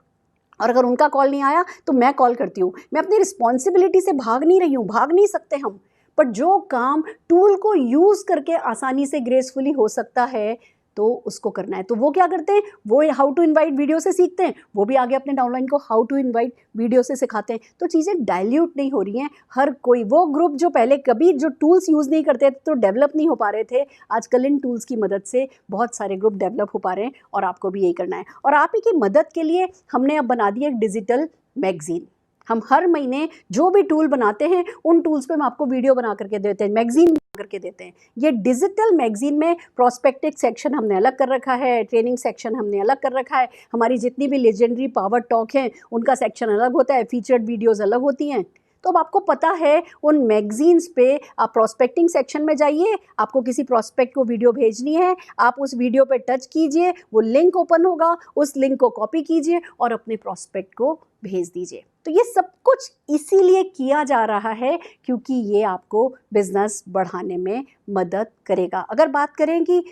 और अगर उनका कॉल नहीं आया तो मैं कॉल करती हूँ। मैं अपनी रिस्पॉन्सिबिलिटी से भाग नहीं रही हूँ, भाग नहीं सकते हम, पर जो काम टूल को यूज़ करके आसानी से ग्रेसफुली हो सकता है तो उसको करना है। तो वो क्या करते हैं, वो हाउ टू इनवाइट वीडियो से सीखते हैं, वो भी आगे अपने डाउनलाइन को हाउ टू इनवाइट वीडियो से सिखाते हैं। तो चीज़ें डाइल्यूट नहीं हो रही हैं। हर कोई वो ग्रुप जो पहले कभी जो टूल्स यूज़ नहीं करते थे तो डेवलप नहीं हो पा रहे थे, आजकल इन टूल्स की मदद से बहुत सारे ग्रुप डेवलप हो पा रहे हैं, और आपको भी यही करना है। और आप ही की मदद के लिए हमने अब बना दी है एक डिजिटल मैगजीन। हम हर महीने जो भी टूल बनाते हैं उन टूल्स पे हम आपको वीडियो बना करके देते हैं, मैगजीन बना करके देते हैं। ये डिजिटल मैगजीन में प्रोस्पेक्टिव सेक्शन हमने अलग कर रखा है, ट्रेनिंग सेक्शन हमने अलग कर रखा है, हमारी जितनी भी लेजेंडरी पावर टॉक हैं उनका सेक्शन अलग होता है, फीचर्ड वीडियोज़ अलग होती हैं। तो अब आपको पता है उन मैगजीन्स पे आप प्रोस्पेक्टिंग सेक्शन में जाइए, आपको किसी प्रोस्पेक्ट को वीडियो भेजनी है, आप उस वीडियो पे टच कीजिए, वो लिंक ओपन होगा, उस लिंक को कॉपी कीजिए और अपने प्रोस्पेक्ट को भेज दीजिए। तो ये सब कुछ इसीलिए किया जा रहा है क्योंकि ये आपको बिजनेस बढ़ाने में मदद करेगा। अगर बात करें कि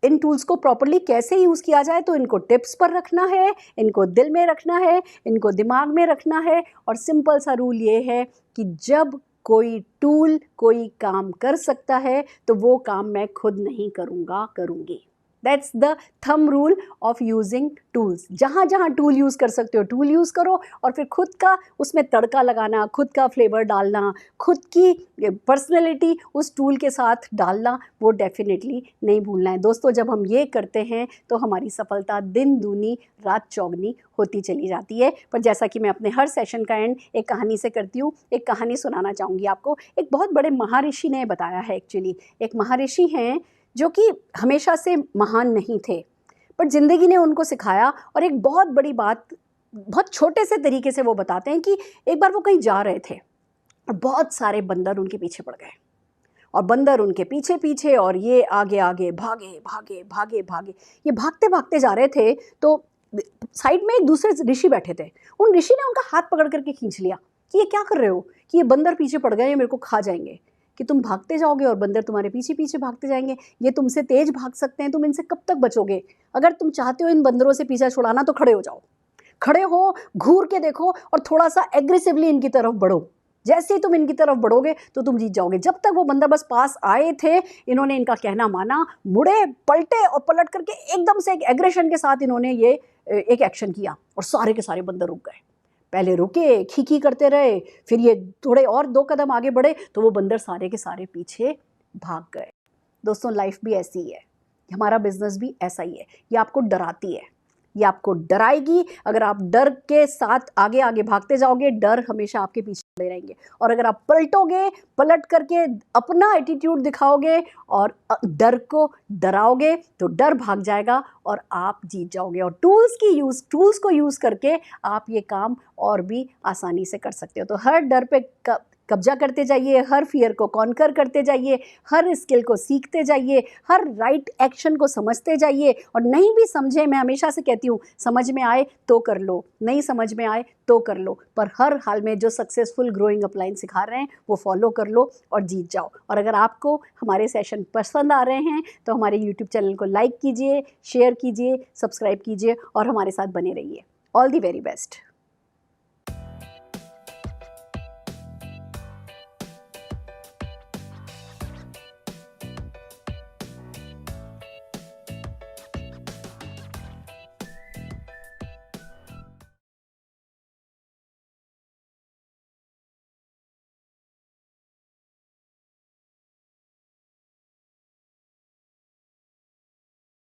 इन टूल्स को प्रॉपरली कैसे यूज़ किया जाए, तो इनको टिप्स पर रखना है, इनको दिल में रखना है, इनको दिमाग में रखना है। और सिंपल सा रूल ये है कि जब कोई टूल कोई काम कर सकता है तो वो काम मैं खुद नहीं करूँगा, करूँगी। That's the thumb rule of using tools. जहाँ जहाँ टूल यूज़ कर सकते हो टूल यूज़ करो, और फिर खुद का उसमें तड़का लगाना, खुद का फ्लेवर डालना, खुद की पर्सनैलिटी उस टूल के साथ डालना, वो डेफिनेटली नहीं भूलना है। दोस्तों, जब हम ये करते हैं तो हमारी सफलता दिन दूनी रात चौगनी होती चली जाती है। पर जैसा कि मैं अपने हर सेशन का एंड एक कहानी से करती हूँ, एक कहानी सुनाना चाहूँगी आपको। एक बहुत बड़े महर्षि ने बताया है, एक्चुअली एक महर्षि हैं जो कि हमेशा से महान नहीं थे, बट ज़िंदगी ने उनको सिखाया। और एक बहुत बड़ी बात बहुत छोटे से तरीके से वो बताते हैं कि एक बार वो कहीं जा रहे थे और बहुत सारे बंदर उनके पीछे पड़ गए और बंदर उनके पीछे पीछे और ये आगे आगे भागे भागे भागे भागे। ये भागते भागते जा रहे थे तो साइड में एक दूसरे ऋषि बैठे थे। उन ऋषि ने उनका हाथ पकड़ करके खींच लिया कि ये क्या कर रहे हो, कि ये बंदर पीछे पड़ गए, ये मेरे को खा जाएंगे, कि तुम भागते जाओगे और बंदर तुम्हारे पीछे पीछे भागते जाएंगे, ये तुमसे तेज भाग सकते हैं, तुम इनसे कब तक बचोगे। अगर तुम चाहते हो इन बंदरों से पीछा छुड़ाना तो खड़े हो जाओ, खड़े हो, घूर के देखो और थोड़ा सा एग्रेसिवली इनकी तरफ बढ़ो। जैसे ही तुम इनकी तरफ बढ़ोगे तो तुम जीत जाओगे। जब तक वो बंदर बस पास आए थे, इन्होंने इनका कहना माना, मुड़े, पलटे और पलट करके एकदम से एक एग्रेशन के साथ इन्होंने ये एक एक्शन किया और सारे के सारे बंदर रुक गए। पहले रुके, खी करते रहे, फिर ये थोड़े और 2 कदम आगे बढ़े तो वो बंदर सारे के सारे पीछे भाग गए। दोस्तों, लाइफ भी ऐसी ही है, हमारा बिजनेस भी ऐसा ही है। ये आपको डराती है, ये आपको डराएगी। अगर आप डर के साथ आगे आगे भागते जाओगे, डर हमेशा आपके पीछे पड़े रहेंगे। और अगर आप पलटोगे, पलट करके अपना एटीट्यूड दिखाओगे और डर को डराओगे तो डर भाग जाएगा और आप जीत जाओगे। और टूल्स को यूज़ करके आप ये काम और भी आसानी से कर सकते हो। तो हर डर पे कब्जा करते जाइए, हर फियर को कॉन्कर करते जाइए, हर स्किल को सीखते जाइए, हर राइट एक्शन को समझते जाइए। और नहीं भी समझे, मैं हमेशा से कहती हूँ, समझ में आए तो कर लो, नहीं समझ में आए तो कर लो, पर हर हाल में जो सक्सेसफुल ग्रोइंग अपलाइन सिखा रहे हैं वो फॉलो कर लो और जीत जाओ। और अगर आपको हमारे सेशन पसंद आ रहे हैं तो हमारे यूट्यूब चैनल को लाइक कीजिए, शेयर कीजिए, सब्सक्राइब कीजिए और हमारे साथ बने रहिए। All the very best.